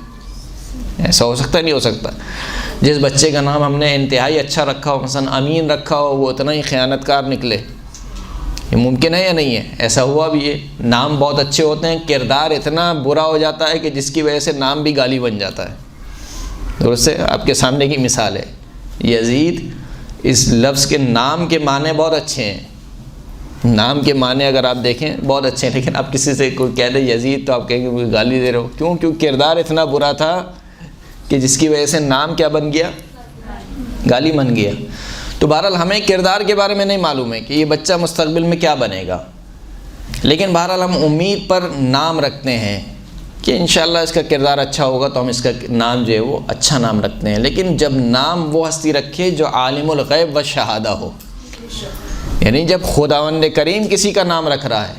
ایسا ہو سکتا ہے، نہیں ہو سکتا۔ جس بچے کا نام ہم نے انتہائی اچھا رکھا ہو، مثلا امین رکھا ہو، وہ اتنا ہی خیانت کار نکلے، یہ ممکن ہے یا نہیں ہے؟ ایسا ہوا بھی ہے۔ نام بہت اچھے ہوتے ہیں، کردار اتنا برا ہو جاتا ہے کہ جس کی وجہ سے نام بھی گالی بن جاتا ہے۔ درست ہے، آپ کے سامنے کی مثال ہے یزید۔ اس لفظ کے نام کے معنی بہت اچھے ہیں، نام کے معنی اگر آپ دیکھیں بہت اچھے ہیں، لیکن آپ کسی سے کوئی کہہ دے یزید تو آپ کہیں گے وہ گالی دے رہے ہو، کیوں؟ کردار اتنا برا تھا کہ جس کی وجہ سے نام کیا بن گیا؟ گالی بن گیا۔ تو بہرحال ہمیں کردار کے بارے میں نہیں معلوم ہے کہ یہ بچہ مستقبل میں کیا بنے گا، لیکن بہرحال ہم امید پر نام رکھتے ہیں کہ انشاءاللہ اس کا کردار اچھا ہوگا تو ہم اس کا نام جو ہے وہ اچھا نام رکھتے ہیں۔ لیکن جب نام وہ ہستی رکھے جو عالم الغیب و شہادہ ہو، یعنی جب خداوند کریم کسی کا نام رکھ رہا ہے،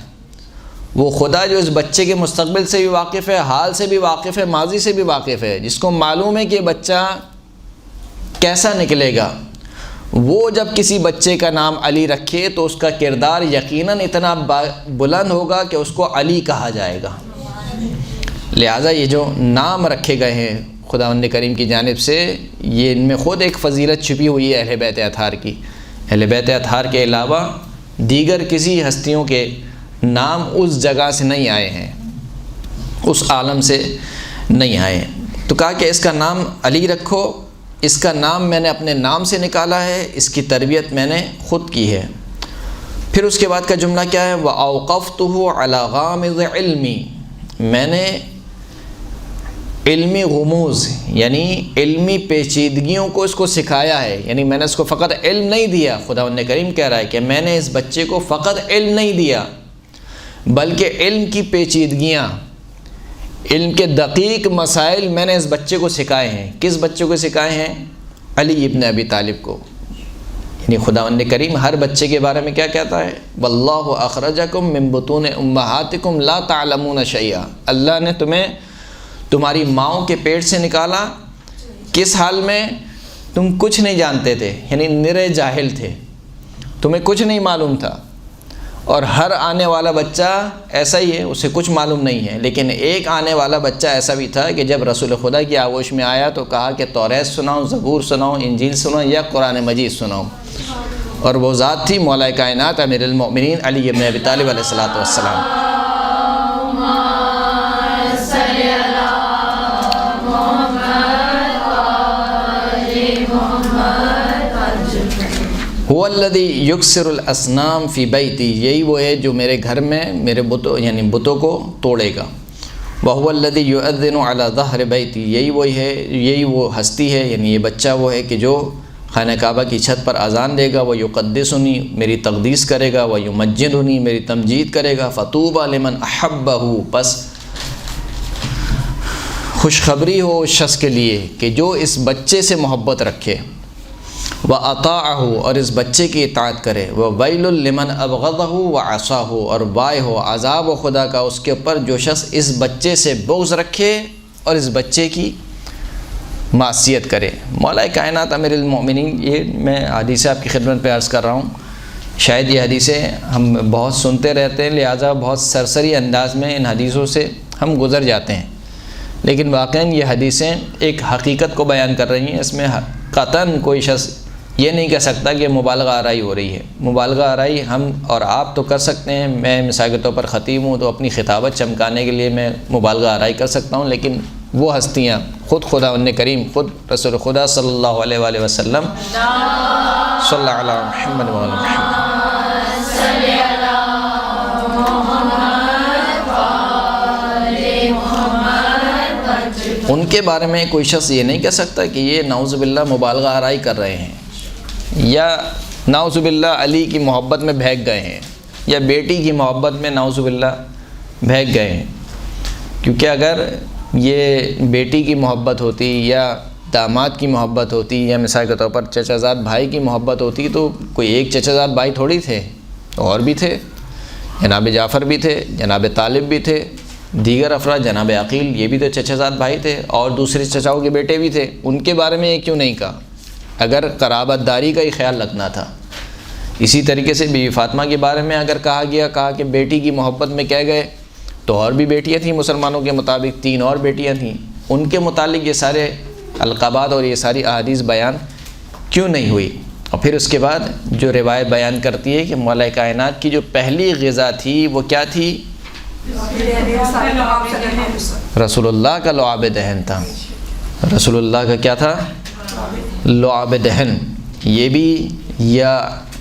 وہ خدا جو اس بچے کے مستقبل سے بھی واقف ہے، حال سے بھی واقف ہے، ماضی سے بھی واقف ہے، جس کو معلوم ہے کہ بچہ کیسا نکلے گا، وہ جب کسی بچے کا نام علی رکھے تو اس کا کردار یقیناً اتنا بلند ہوگا کہ اس کو علی کہا جائے گا۔ لہٰذا یہ جو نام رکھے گئے ہیں خداوند کریم کی جانب سے، یہ ان میں خود ایک فضیلت چھپی ہوئی ہے اہل بیت اطہار کی۔ اہل بیت اطہار کے علاوہ دیگر کسی ہستیوں کے نام اس جگہ سے نہیں آئے ہیں، اس عالم سے نہیں آئے ہیں۔ تو کہا کہ اس کا نام علی رکھو، اس کا نام میں نے اپنے نام سے نکالا ہے، اس کی تربیت میں نے خود کی ہے۔ پھر اس کے بعد کا جملہ کیا ہے؟ وَأَوْقَفْتُهُ عَلَى غَامِضِ عِلْمِي، میں نے علمی غموز یعنی علمی پیچیدگیوں کو اس کو سکھایا ہے، یعنی میں نے اس کو فقط علم نہیں دیا۔ خداوند کریم کہہ رہا ہے کہ میں نے اس بچے کو فقط علم نہیں دیا بلکہ علم کی پیچیدگیاں، علم کے دقیق مسائل میں نے اس بچے کو سکھائے ہیں۔ کس بچے کو سکھائے ہیں؟ علی ابن ابی طالب کو۔ یعنی خداوند کریم ہر بچے کے بارے میں کیا کہتا ہے؟ واللہ اخرجکم من بطون امہاتکم لا تعلمون شیئا، اللہ نے تمہیں تمہاری ماؤں کے پیٹ سے نکالا، کس حال میں؟ تم کچھ نہیں جانتے تھے، یعنی نرے جاہل تھے، تمہیں کچھ نہیں معلوم تھا۔ اور ہر آنے والا بچہ ایسا ہی ہے، اسے کچھ معلوم نہیں ہے، لیکن ایک آنے والا بچہ ایسا بھی تھا کہ جب رسول خدا کی آغوش میں آیا تو کہا کہ توریت سناؤ، زبور سناؤ، انجیل سناؤ یا قرآن مجید سناؤ، اور وہ ذات تھی مولا کائنات امیر المؤمنین علی ابن ابی طالب علیہ الصلوۃ والسلام۔ هو الذی یکسر الاصنام فی بیتی، یہی وہ ہے جو میرے گھر میں میرے بتوں یعنی بتوں کو توڑے گا۔ وهو الذی یؤذن علی ظہر بیتی، یہی وہ ہستی ہے، یعنی یہ بچہ وہ ہے کہ جو خانہ کعبہ کی چھت پر اذان دے گا، وہ یقدسنی، میری تقدیس کرے گا، وہ یمجدنی، میری تمجید کرے گا۔ فطوبی لمن احبہ، پس خوشخبری ہو اس شخص کے لیے کہ جو اس بچے سے محبت رکھے، وَأَطَاعَهُ، اور اس بچے کی اطاعت کرے، وَوَيْلٌ لِمَنْ أَبْغَضَهُ وَعَصَاهُ، اور وائے ہو عذاب و خدا کا اس کے اوپر جو شخص اس بچے سے بغض رکھے اور اس بچے کی معصیت کرے۔ مولا کائنات امیر المؤمنین، یہ میں حدیث آپ کی خدمت پہ عرض کر رہا ہوں، شاید یہ حدیثیں ہم بہت سنتے رہتے ہیں، لہٰذا بہت سرسری انداز میں ان حدیثوں سے ہم گزر جاتے ہیں، لیکن واقعاً یہ حدیثیں ایک حقیقت کو بیان کر رہی ہیں۔ اس میں قطعاً کوئی شخص یہ نہیں کہہ سکتا کہ مبالغہ آرائی ہو رہی ہے۔ مبالغہ آرائی ہم اور آپ تو کر سکتے ہیں، میں مثال کے طور پر خطیب ہوں تو اپنی خطابت چمکانے کے لیے میں مبالغہ آرائی کر سکتا ہوں، لیکن وہ ہستیاں خود خداوند کریم، خود رسول خدا صلی اللہ علیہ وآلہ وسلم صلی اللہ علیہ محمد و علی محمد، ان کے بارے میں کوئی شخص یہ نہیں کہہ سکتا کہ یہ نعوذ باللہ مبالغہ آرائی کر رہے ہیں، یا نعوذ باللہ علی کی محبت میں بہک گئے ہیں، یا بیٹی کی محبت میں نعوذ باللہ بہک گئے ہیں۔ کیونکہ اگر یہ بیٹی کی محبت ہوتی یا داماد کی محبت ہوتی، یا مثال کے طور پر چچا زاد بھائی کی محبت ہوتی، تو کوئی ایک چچا زاد بھائی تھوڑی تھے، اور بھی تھے، جناب جعفر بھی تھے، جناب طالب بھی تھے، دیگر افراد، جناب عقیل یہ بھی تو چچا زاد بھائی تھے، اور دوسرے چچاؤں کے بیٹے بھی تھے، ان کے بارے میں یہ کیوں نہیں کہا؟ اگر قرابت داری کا ہی خیال رکھنا تھا۔ اسی طریقے سے بیوی فاطمہ کے بارے میں اگر کہا کہ بیٹی کی محبت میں کہہ گئے، تو اور بھی بیٹیاں تھیں مسلمانوں کے مطابق، 3 اور بیٹیاں تھیں، ان کے متعلق یہ سارے القابات اور یہ ساری احادیث بیان کیوں نہیں ہوئی؟ اور پھر اس کے بعد جو روایت بیان کرتی ہے کہ مولا کائنات کی جو پہلی غذا تھی وہ کیا تھی؟ رسول اللہ کا لعاب دہن تھا۔ رسول اللہ کا کیا تھا؟ لعاب دہن۔ یہ بھی یا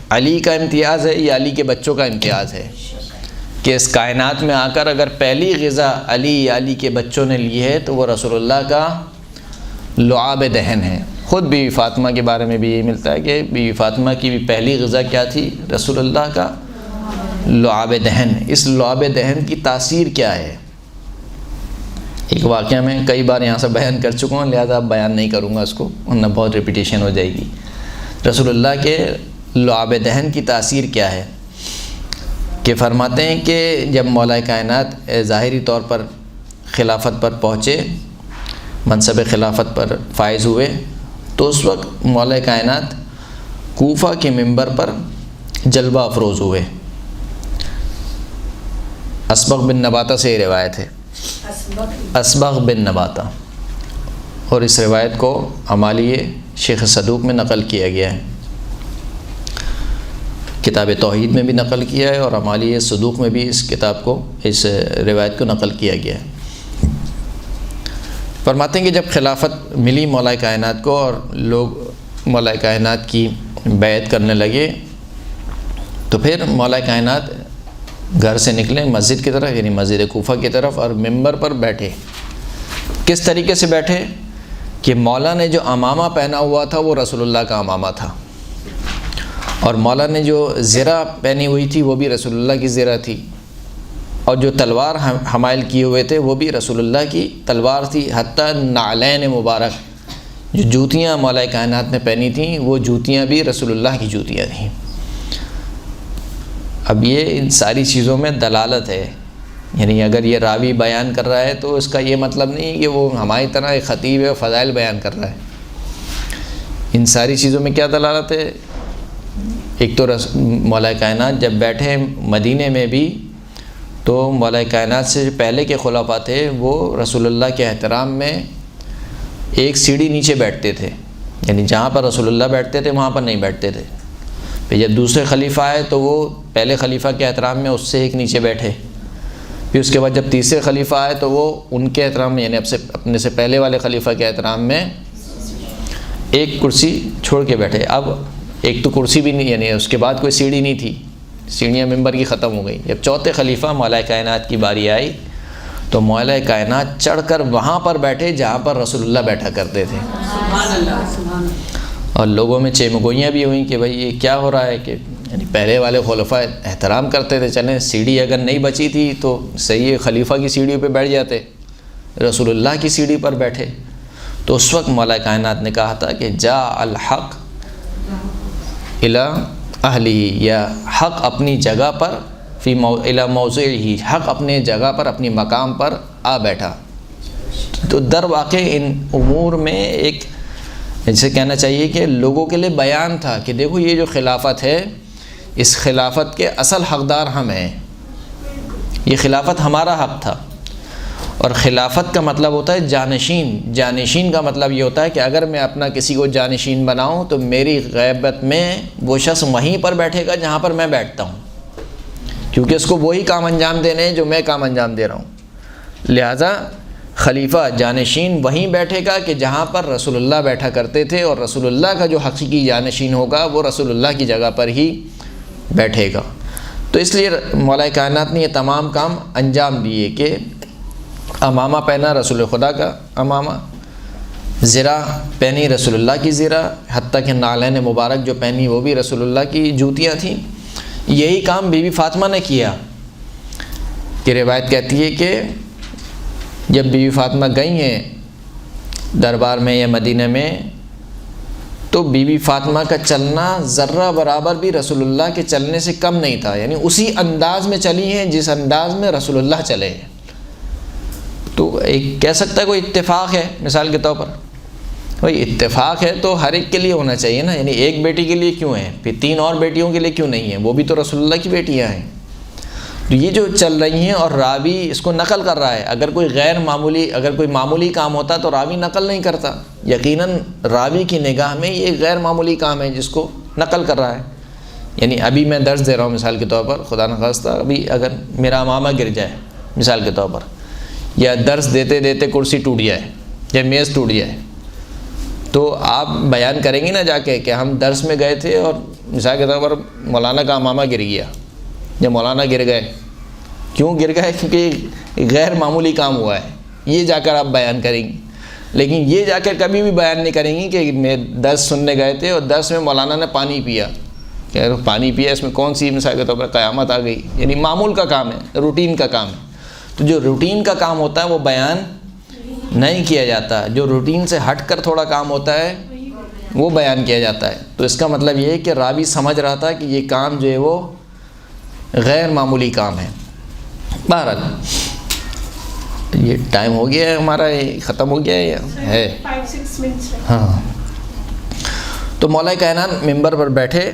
علی کا امتیاز ہے یا علی کے بچوں کا امتیاز ہے کہ اس کائنات میں آ کر اگر پہلی غذا علی یا علی کے بچوں نے لی ہے تو وہ رسول اللہ کا لعاب دہن ہے۔ خود بیوی فاطمہ کے بارے میں بھی یہ ملتا ہے کہ بیوی فاطمہ کی بھی پہلی غذا کیا تھی؟ رسول اللہ کا لعاب دہن۔ اس لعاب دہن کی تاثیر کیا ہے؟ ایک واقعہ میں کئی بار یہاں سے بیان کر چکا ہوں، لہذا اب بیان نہیں کروں گا اس کو، ورنہ بہت ریپیٹیشن ہو جائے گی۔ رسول اللہ کے لعاب دہن کی تاثیر کیا ہے کہ فرماتے ہیں کہ جب مولا کائنات ظاہری طور پر خلافت پر پہنچے، منصب خلافت پر فائز ہوئے، تو اس وقت مولا کائنات کوفہ کے منبر پر جلوہ افروز ہوئے۔ اسبغ بن نباتہ سے یہ روایت ہے، اسبغ بن نباتہ، اور اس روایت کو ہمالیہ شیخ صدوق میں نقل کیا گیا ہے، کتاب توحید میں بھی نقل کیا ہے، اور ہمالیہ صدوق میں بھی اس کتاب کو، اس روایت کو نقل کیا گیا ہے۔ فرماتے ہیں کہ جب خلافت ملی مولا کائنات کو اور لوگ مولا کائنات کی بیعت کرنے لگے، تو پھر مولا کائنات گھر سے نکلے مسجد کی طرف، یعنی مسجد کوفہ کی طرف، اور ممبر پر بیٹھے۔ کس طریقے سے بیٹھے کہ مولا نے جو عمامہ پہنا ہوا تھا وہ رسول اللہ کا عمامہ تھا، اور مولا نے جو زرہ پہنی ہوئی تھی وہ بھی رسول اللہ کی زرہ تھی، اور جو تلوار حمائل کیے ہوئے تھے وہ بھی رسول اللہ کی تلوار تھی، حتیٰ نعلین مبارک، جو جوتیاں مولا کائنات نے پہنی تھیں وہ جوتیاں بھی رسول اللہ کی جوتیاں تھیں۔ اب یہ ان ساری چیزوں میں دلالت ہے، یعنی اگر یہ راوی بیان کر رہا ہے تو اس کا یہ مطلب نہیں کہ وہ ہماری طرح ایک خطیب ہے فضائل بیان کر رہا ہے۔ ان ساری چیزوں میں کیا دلالت ہے؟ ایک تو مولا کائنات جب بیٹھے مدینے میں بھی، تو مولا کائنات سے پہلے کے خلفاء تھے وہ رسول اللہ کے احترام میں ایک سیڑھی نیچے بیٹھتے تھے، یعنی جہاں پر رسول اللہ بیٹھتے تھے وہاں پر نہیں بیٹھتے تھے۔ پھر جب دوسرے خلیفہ آئے تو وہ پہلے خلیفہ کے احترام میں اس سے ایک نیچے بیٹھے، پھر اس کے بعد جب تیسرے خلیفہ آئے تو وہ ان کے احترام میں، یعنی اپنے سے پہلے والے خلیفہ کے احترام میں ایک کرسی چھوڑ کے بیٹھے۔ اب ایک تو کرسی بھی نہیں، یعنی اس کے بعد کوئی سیڑھی نہیں تھی، سیڑھیاں ممبر کی ختم ہو گئی۔ جب چوتھے خلیفہ مولا کائنات کی باری آئی تو مولا کائنات چڑھ کر وہاں پر بیٹھے جہاں پر رسول اللہ بیٹھا کرتے تھے۔ سبحان اللہ۔ اور لوگوں میں چیمگوئیاں بھی ہوئیں کہ بھائی یہ کیا ہو رہا ہے، کہ یعنی پہلے والے خلفاء احترام کرتے تھے، چلیں سیڑھی اگر نہیں بچی تھی تو صحیح خلیفہ کی سیڑھی پہ بیٹھ جاتے، رسول اللہ کی سیڑھی پر بیٹھے۔ تو اس وقت مولا کائنات نے کہا تھا کہ جا الحق الی اہلی، یا حق اپنی جگہ پر، فی الی موضعہ، حق اپنے جگہ پر، اپنی مقام پر آ بیٹھا۔ تو در واقع ان امور میں ایک جسے کہنا چاہیے کہ لوگوں کے لیے بیان تھا کہ دیکھو یہ جو خلافت ہے، اس خلافت کے اصل حقدار ہم ہیں، یہ خلافت ہمارا حق تھا، اور خلافت کا مطلب ہوتا ہے جانشین. جانشین کا مطلب یہ ہوتا ہے کہ اگر میں اپنا کسی کو جانشین بناؤں تو میری غیبت میں وہ شخص وہیں پر بیٹھے گا جہاں پر میں بیٹھتا ہوں، کیونکہ اس کو وہی کام انجام دینے ہیں جو میں کام انجام دے رہا ہوں. لہٰذا خلیفہ جانشین وہیں بیٹھے گا کہ جہاں پر رسول اللہ بیٹھا کرتے تھے، اور رسول اللہ کا جو حقیقی جانشین ہوگا وہ رسول اللہ کی جگہ پر ہی بیٹھے گا. تو اس لیے مولا کائنات نے یہ تمام کام انجام دیے کہ امامہ پہنا رسول خدا کا امامہ، زرہ پہنی رسول اللہ کی زرہ، حتیٰ کہ نالین مبارک جو پہنی وہ بھی رسول اللہ کی جوتیاں تھیں. یہی کام بی بی فاطمہ نے کیا کہ روایت کہتی ہے کہ جب بی بی فاطمہ گئی ہیں دربار میں یا مدینہ میں تو بی بی فاطمہ کا چلنا ذرہ برابر بھی رسول اللہ کے چلنے سے کم نہیں تھا، یعنی اسی انداز میں چلی ہیں جس انداز میں رسول اللہ چلے ہیں. تو ایک کہہ سکتا ہے کوئی اتفاق ہے مثال کے طور پر، بھائی اتفاق ہے تو ہر ایک کے لیے ہونا چاہیے نا، یعنی ایک بیٹی کے لیے کیوں ہے، پھر 3 اور بیٹیوں کے لیے کیوں نہیں ہے، وہ بھی تو رسول اللہ کی بیٹیاں ہیں. تو یہ جو چل رہی ہیں اور راوی اس کو نقل کر رہا ہے. اگر کوئی معمولی کام ہوتا تو راوی نقل نہیں کرتا. یقیناً راوی کی نگاہ میں یہ غیر معمولی کام ہے جس کو نقل کر رہا ہے. یعنی ابھی میں درس دے رہا ہوں مثال کے طور پر، خدا نخواستہ ابھی اگر میرا امامہ گر جائے مثال کے طور پر، یا درس دیتے دیتے کرسی ٹوٹ جائے یا میز ٹوٹ جائے، تو آپ بیان کریں گے نا جا کے کہ ہم درس میں گئے تھے اور مثال کے طور پر مولانا کا امامہ گر گیا یا مولانا گر گئے. کیوں گر گئے؟ کیونکہ غیر معمولی کام ہوا ہے. یہ جا کر آپ بیان کریں گی. لیکن یہ جا کر کبھی بھی بیان نہیں کریں گی کہ میں درس سننے گئے تھے اور درس میں مولانا نے پانی پیا. کہ پانی پیا اس میں کون سی مثال کے طور پر قیامت آ گئی؟ یعنی معمول کا کام ہے، روٹین کا کام ہے. تو جو روٹین کا کام ہوتا ہے وہ بیان نہیں کیا جاتا. جو روٹین سے ہٹ کر تھوڑا کام ہوتا ہے وہ بیان کیا جاتا ہے. تو اس کا مطلب یہ ہے کہ راوی سمجھ رہا تھا کہ یہ کام جو ہے وہ غیر معمولی کام ہے. بہرحال یہ ٹائم ہو گیا ہے ہمارا، ختم ہو گیا ہے 5-6 منٹس. ہاں. تو مولا کائنات ممبر پر بیٹھے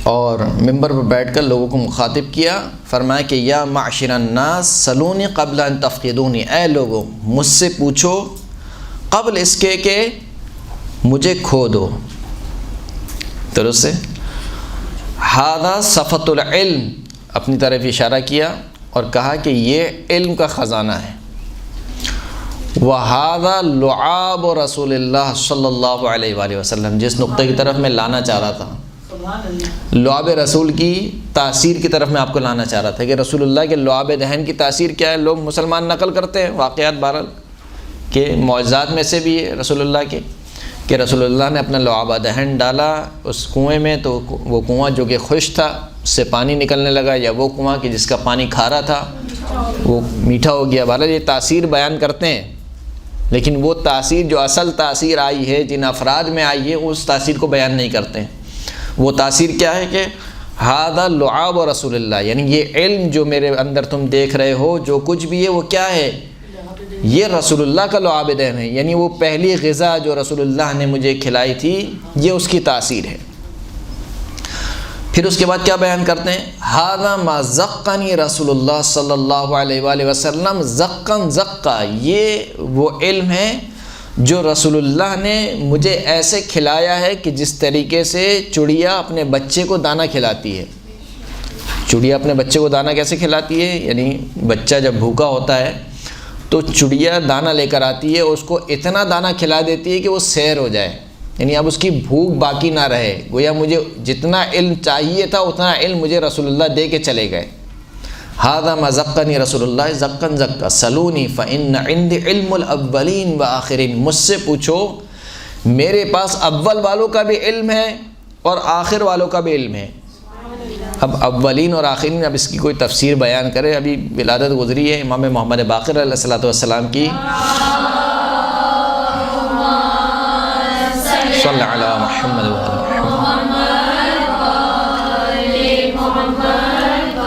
اور ممبر پر بیٹھ کر لوگوں کو مخاطب کیا. فرمایا کہ یا معاشر الناس سلونی قبل ان تفقدونی، اے لوگوں مجھ سے پوچھو قبل اس کے کہ مجھے کھو دو. درست ہے. ھذا صفۃ العلم، اپنی طرف اشارہ کیا اور کہا کہ یہ علم کا خزانہ ہے. وَھذا لعاب رسول اللہ صلی اللہ علیہ وآلہ وسلم، جس نقطے کی طرف میں لانا چاہ رہا تھا، لعاب رسول کی تاثیر کی طرف میں آپ کو لانا چاہ رہا تھا کہ رسول اللہ کے لعاب دہن کی تاثیر کیا ہے. لوگ مسلمان نقل کرتے ہیں واقعات بہرحال کہ معجزات میں سے بھی ہے رسول اللہ کے کہ رسول اللہ نے اپنا لعاب دہن ڈالا اس کنویں میں تو وہ کنواں جو کہ خشک تھا اس سے پانی نکلنے لگا، یا وہ کنواں کہ جس کا پانی کھارا تھا وہ میٹھا ہو گیا. بہرحال یہ تاثیر بیان کرتے ہیں، لیکن وہ تاثیر جو اصل تاثیر آئی ہے جن افراد میں آئی ہے اس تاثیر کو بیان نہیں کرتے ہیں. وہ تاثیر کیا ہے کہ ھذا لعاب رسول اللہ، یعنی یہ علم جو میرے اندر تم دیکھ رہے ہو جو کچھ بھی ہے وہ کیا ہے؟ یہ رسول اللہ کا لعاب دہن ہے. یعنی وہ پہلی غذا جو رسول اللہ نے مجھے کھلائی تھی یہ اس کی تاثیر ہے. پھر اس کے بعد کیا بیان کرتے ہیں؟ ھذا ما زقنی رسول اللہ صلی اللہ علیہ وآلہ وسلم زقن زقا، یہ وہ علم ہے جو رسول اللہ نے مجھے ایسے کھلایا ہے کہ جس طریقے سے چڑیا اپنے بچے کو دانہ کھلاتی ہے. چڑیا اپنے بچے کو دانہ کیسے کھلاتی ہے؟ یعنی بچہ جب بھوکا ہوتا ہے تو چڑیا دانہ لے کر آتی ہے، اس کو اتنا دانہ کھلا دیتی ہے کہ وہ سیر ہو جائے، یعنی اب اس کی بھوک باقی نہ رہے. گویا مجھے جتنا علم چاہیے تھا اتنا علم مجھے رسول اللہ دے کے چلے گئے. ھذا ما زقنی رسول اللہ زقن زقا سلونی فإن عندي علم الاولین والآخرین، مجھ سے پوچھو میرے پاس اول والوں کا بھی علم ہے اور آخر والوں کا بھی علم ہے. اب اولین اور آخرین، اب اس کی کوئی تفسیر بیان کرے. ابھی ولادت گزری ہے امام محمد باقر علیہ الصلوۃ والسلام کی، صلی علی محمد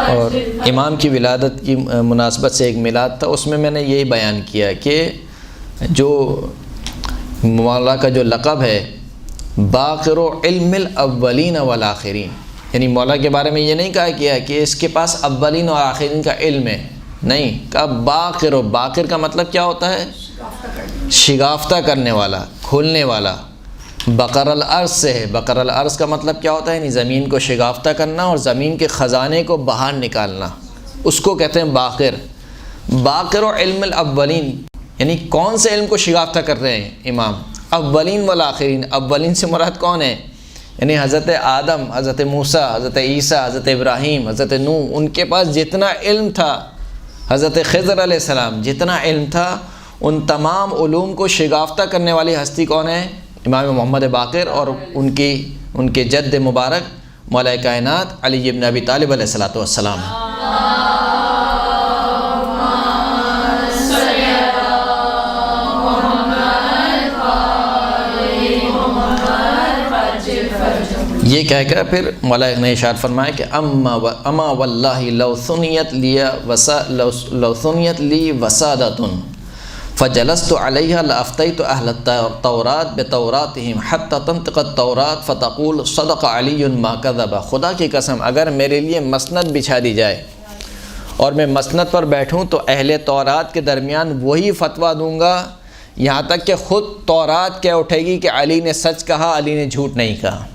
اور امام کی ولادت کی مناسبت سے ایک میلاد تھا، اس میں میں نے یہی بیان کیا کہ جو مولا کا جو لقب ہے باقر علم الاولین والآخرین، یعنی مولا کے بارے میں یہ نہیں کہا گیا کہ اس کے پاس اولین اور آخرین کا علم ہے، نہیں، کہا باقر، و باقر کا مطلب کیا ہوتا ہے؟ شگافتہ کرنے والا، کھولنے والا۔ بقر الارض سے ہے، بقر الارض کا مطلب کیا ہوتا ہے؟ یعنی زمین کو شگافتہ کرنا اور زمین کے خزانے کو باہر نکالنا، اس کو کہتے ہیں باقر۔ باقر و علم الاولین، یعنی کون سے علم کو شگافتہ کر رہے ہیں امام؟ اولین والآخرین۔ اولین سے مراد کون ہے؟ یعنی حضرت آدم، حضرت موسیٰ، حضرت عیسیٰ، حضرت ابراہیم، حضرت نوح، ان کے پاس جتنا علم تھا، حضرت خضر علیہ السلام جتنا علم تھا، ان تمام علوم کو شگافتہ کرنے والی ہستی کون ہے؟ امام محمد باقر، اور ان کے جد مبارک مولا کائنات علی بن ابی طالب علیہ السلام۔ یہ کہہ کر پھر مولا نے ارشاد فرمایا کہ اما واللہ لو ثنیت لی وسادۃ فجلست علیہا لافتیت اہل التورات بتوراتہم حتی تنطق التورات فتقول صدق علی ما کذب۔ خدا کی قسم اگر میرے لیے مسند بچھا دی جائے اور میں مسند پر بیٹھوں تو اہل تورات کے درمیان وہی فتویٰ دوں گا، یہاں تک کہ خود تورات کہہ اٹھے گی کہ علی نے سچ کہا، علی نے جھوٹ نہیں کہا۔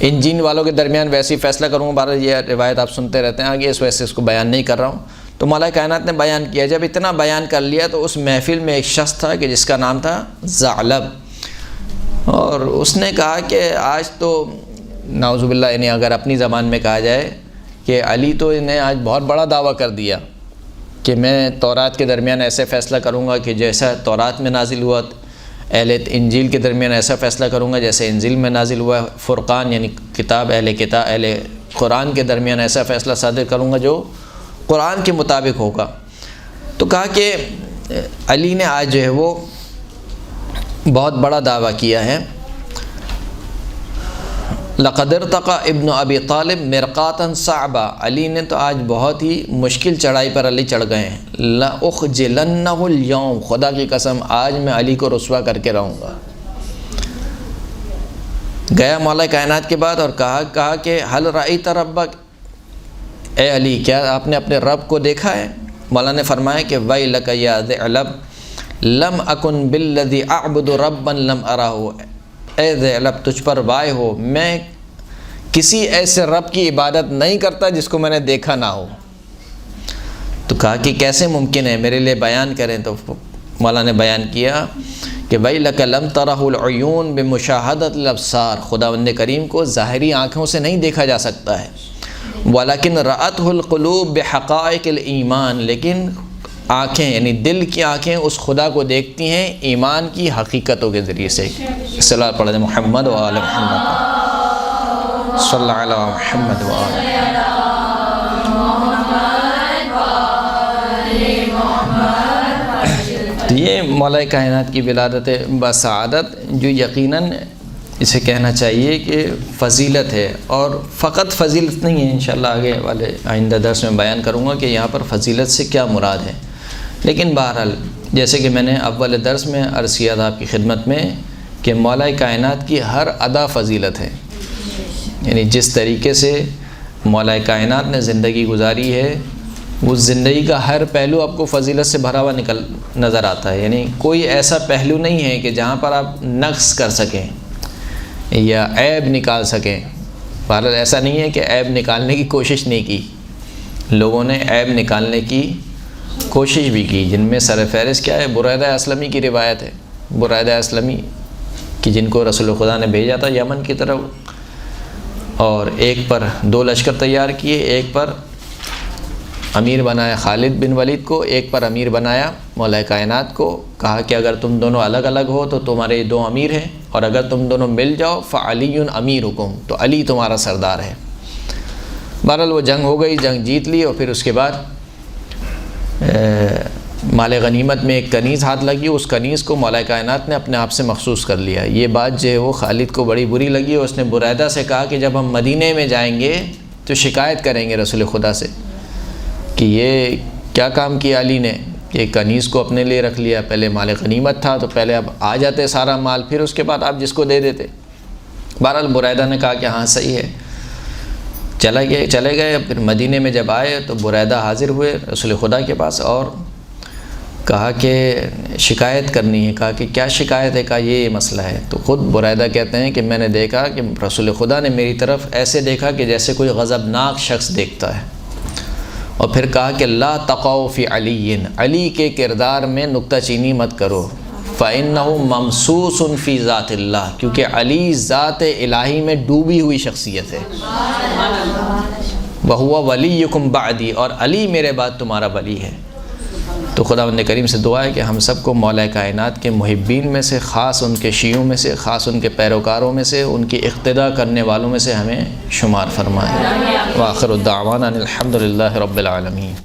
انجیل والوں کے درمیان ویسے ہی فیصلہ کروں گا۔ بہرحال یہ روایت آپ سنتے رہتے ہیں آگے، اس وجہ سے اس کو بیان نہیں کر رہا ہوں۔ تو مولا کائنات نے بیان کیا، جب اتنا بیان کر لیا تو اس محفل میں ایک شخص تھا کہ جس کا نام تھا ثعلب، اور اس نے کہا کہ آج تو نعوذ باللہ، یعنی اگر اپنی زبان میں کہا جائے کہ علی تو انہیں آج بہت بڑا دعویٰ کر دیا کہ میں تورات کے درمیان ایسے فیصلہ کروں گا کہ جیسا تورات میں نازل ہوا، اہل انجیل کے درمیان ایسا فیصلہ کروں گا جیسے انجیل میں نازل ہوا، فرقان یعنی کتاب اہل قرآن کے درمیان ایسا فیصلہ صادر کروں گا جو قرآن کے مطابق ہوگا۔ تو کہا کہ علی نے آج جو ہے وہ بہت بڑا دعویٰ کیا ہے۔ لقد ارتقى ابن ابی طالب مرقاتا صعبا، علی نے تو آج بہت ہی مشکل چڑھائی پر علی چڑھ گئے ہیں۔ لأخجلنہ اليوم، خدا کی قسم آج میں علی کو رسوا کر کے رہوں گا۔ گیا مولا کائنات کے بعد اور کہا کہ حل رأیت ربک، اے علی کیا آپ نے اپنے رب کو دیکھا ہے؟ مولا نے فرمایا کہ ویلک یا ثعلب لم اکن بالذی اعبد ربا لم ارہ، اے ثعلب تجھ پر وائے ہو، میں کسی ایسے رب کی عبادت نہیں کرتا جس کو میں نے دیکھا نہ ہو۔ تو کہا کہ کیسے ممکن ہے، میرے لیے بیان کریں۔ تو مولا نے بیان کیا کہ وَيْلَكَ لَمْ تَرَهُ الْعُيُونُ بِمُشَاهَدَةِ الْأَبْصَارِ، خداوند کریم کو ظاہری آنکھوں سے نہیں دیکھا جا سکتا ہے، وَلَكِنْ رَأَتْهُ الْقُلُوبُ بِحَقَائِقِ الْإِيمَانِ، لیکن آنکھیں یعنی دل کی آنکھیں اس خدا کو دیکھتی ہیں ایمان کی حقیقتوں کے ذریعے سے۔ صلی اللہ علیہ محمد و آل محمد، صلی اللہ علیہ محمد و آل تو یہ مولا کائنات کی ولادت بسعادت جو یقیناً اسے کہنا چاہیے کہ فضیلت ہے، اور فقط فضیلت نہیں ہے، انشاءاللہ آگے والے آئندہ درس میں بیان کروں گا کہ یہاں پر فضیلت سے کیا مراد ہے۔ لیکن بہرحال جیسے کہ میں نے اول درس میں عرض کیا تھا آپ کی خدمت میں کہ مولا کائنات کی ہر ادا فضیلت ہے، یعنی جس طریقے سے مولا کائنات نے زندگی گزاری ہے اس زندگی کا ہر پہلو آپ کو فضیلت سے بھرا ہوا نظر آتا ہے، یعنی کوئی ایسا پہلو نہیں ہے کہ جہاں پر آپ نقص کر سکیں یا عیب نکال سکیں۔ بہرحال ایسا نہیں ہے کہ عیب نکالنے کی کوشش نہیں کی، لوگوں نے عیب نکالنے کی کوشش بھی کی، جن میں سر فہرست کیا ہے بریدہ اسلمی کی روایت ہے۔ بریدہ اسلمی کہ جن کو رسول خدا نے بھیجا تھا یمن کی طرف، اور ایک پر 2 لشکر تیار کیے، ایک پر امیر بنایا خالد بن ولید کو، ایک پر امیر بنایا مولا کائنات کو۔ کہا کہ اگر تم دونوں الگ الگ ہو تو تمہارے 2 امیر ہیں، اور اگر تم دونوں مل جاؤ فعلی امیرکم، تو علی تمہارا سردار ہے۔ بہرحال وہ جنگ ہو گئی، جنگ جیت لی، اور پھر اس کے بعد مال غنیمت میں ایک کنیز ہاتھ لگی، اس کنیز کو مولا کائنات نے اپنے آپ سے مخصوص کر لیا۔ یہ بات جو ہے وہ خالد کو بڑی بری لگی، اور اس نے بریدہ سے کہا کہ جب ہم مدینے میں جائیں گے تو شکایت کریں گے رسول خدا سے کہ یہ کیا کام کیا علی نے، یہ کنیز کو اپنے لیے رکھ لیا، پہلے مال غنیمت تھا تو پہلے اب آ جاتے سارا مال، پھر اس کے بعد آپ جس کو دے دیتے۔ بہرحال بریدہ نے کہا کہ ہاں صحیح ہے۔ چلے گئے. پھر مدینے میں جب آئے تو بریدہ حاضر ہوئے رسول خدا کے پاس اور کہا کہ شکایت کرنی ہے. کہا کہ کیا شکایت ہے؟ کہا یہ مسئلہ ہے. تو خود بریدہ کہتے ہیں کہ میں نے دیکھا کہ رسول خدا نے میری طرف ایسے دیکھا کہ جیسے کوئی غضبناک شخص دیکھتا ہے. اور پھر کہا کہ لا تقعوا فی علی، علی کے کردار میں نکتہ چینی مت کرو. فإنہ ممسوس فی ذات اللہ، کیونکہ علی ذات الہی میں ڈوبی ہوئی شخصیت ہے. وہو ولیکم بعدی، اور علی میرے بعد تمہارا ولی ہے. تو خداوند کریم سے دعا ہے کہ ہم سب کو مولا کائنات کے محبین میں سے، خاص ان کے شیعوں میں سے، خاص ان کے پیروکاروں میں سے، ان کی اقتداء کرنے والوں میں سے ہمیں شمار فرمائے. وآخر الدعوانا الحمد للہ رب العالمین.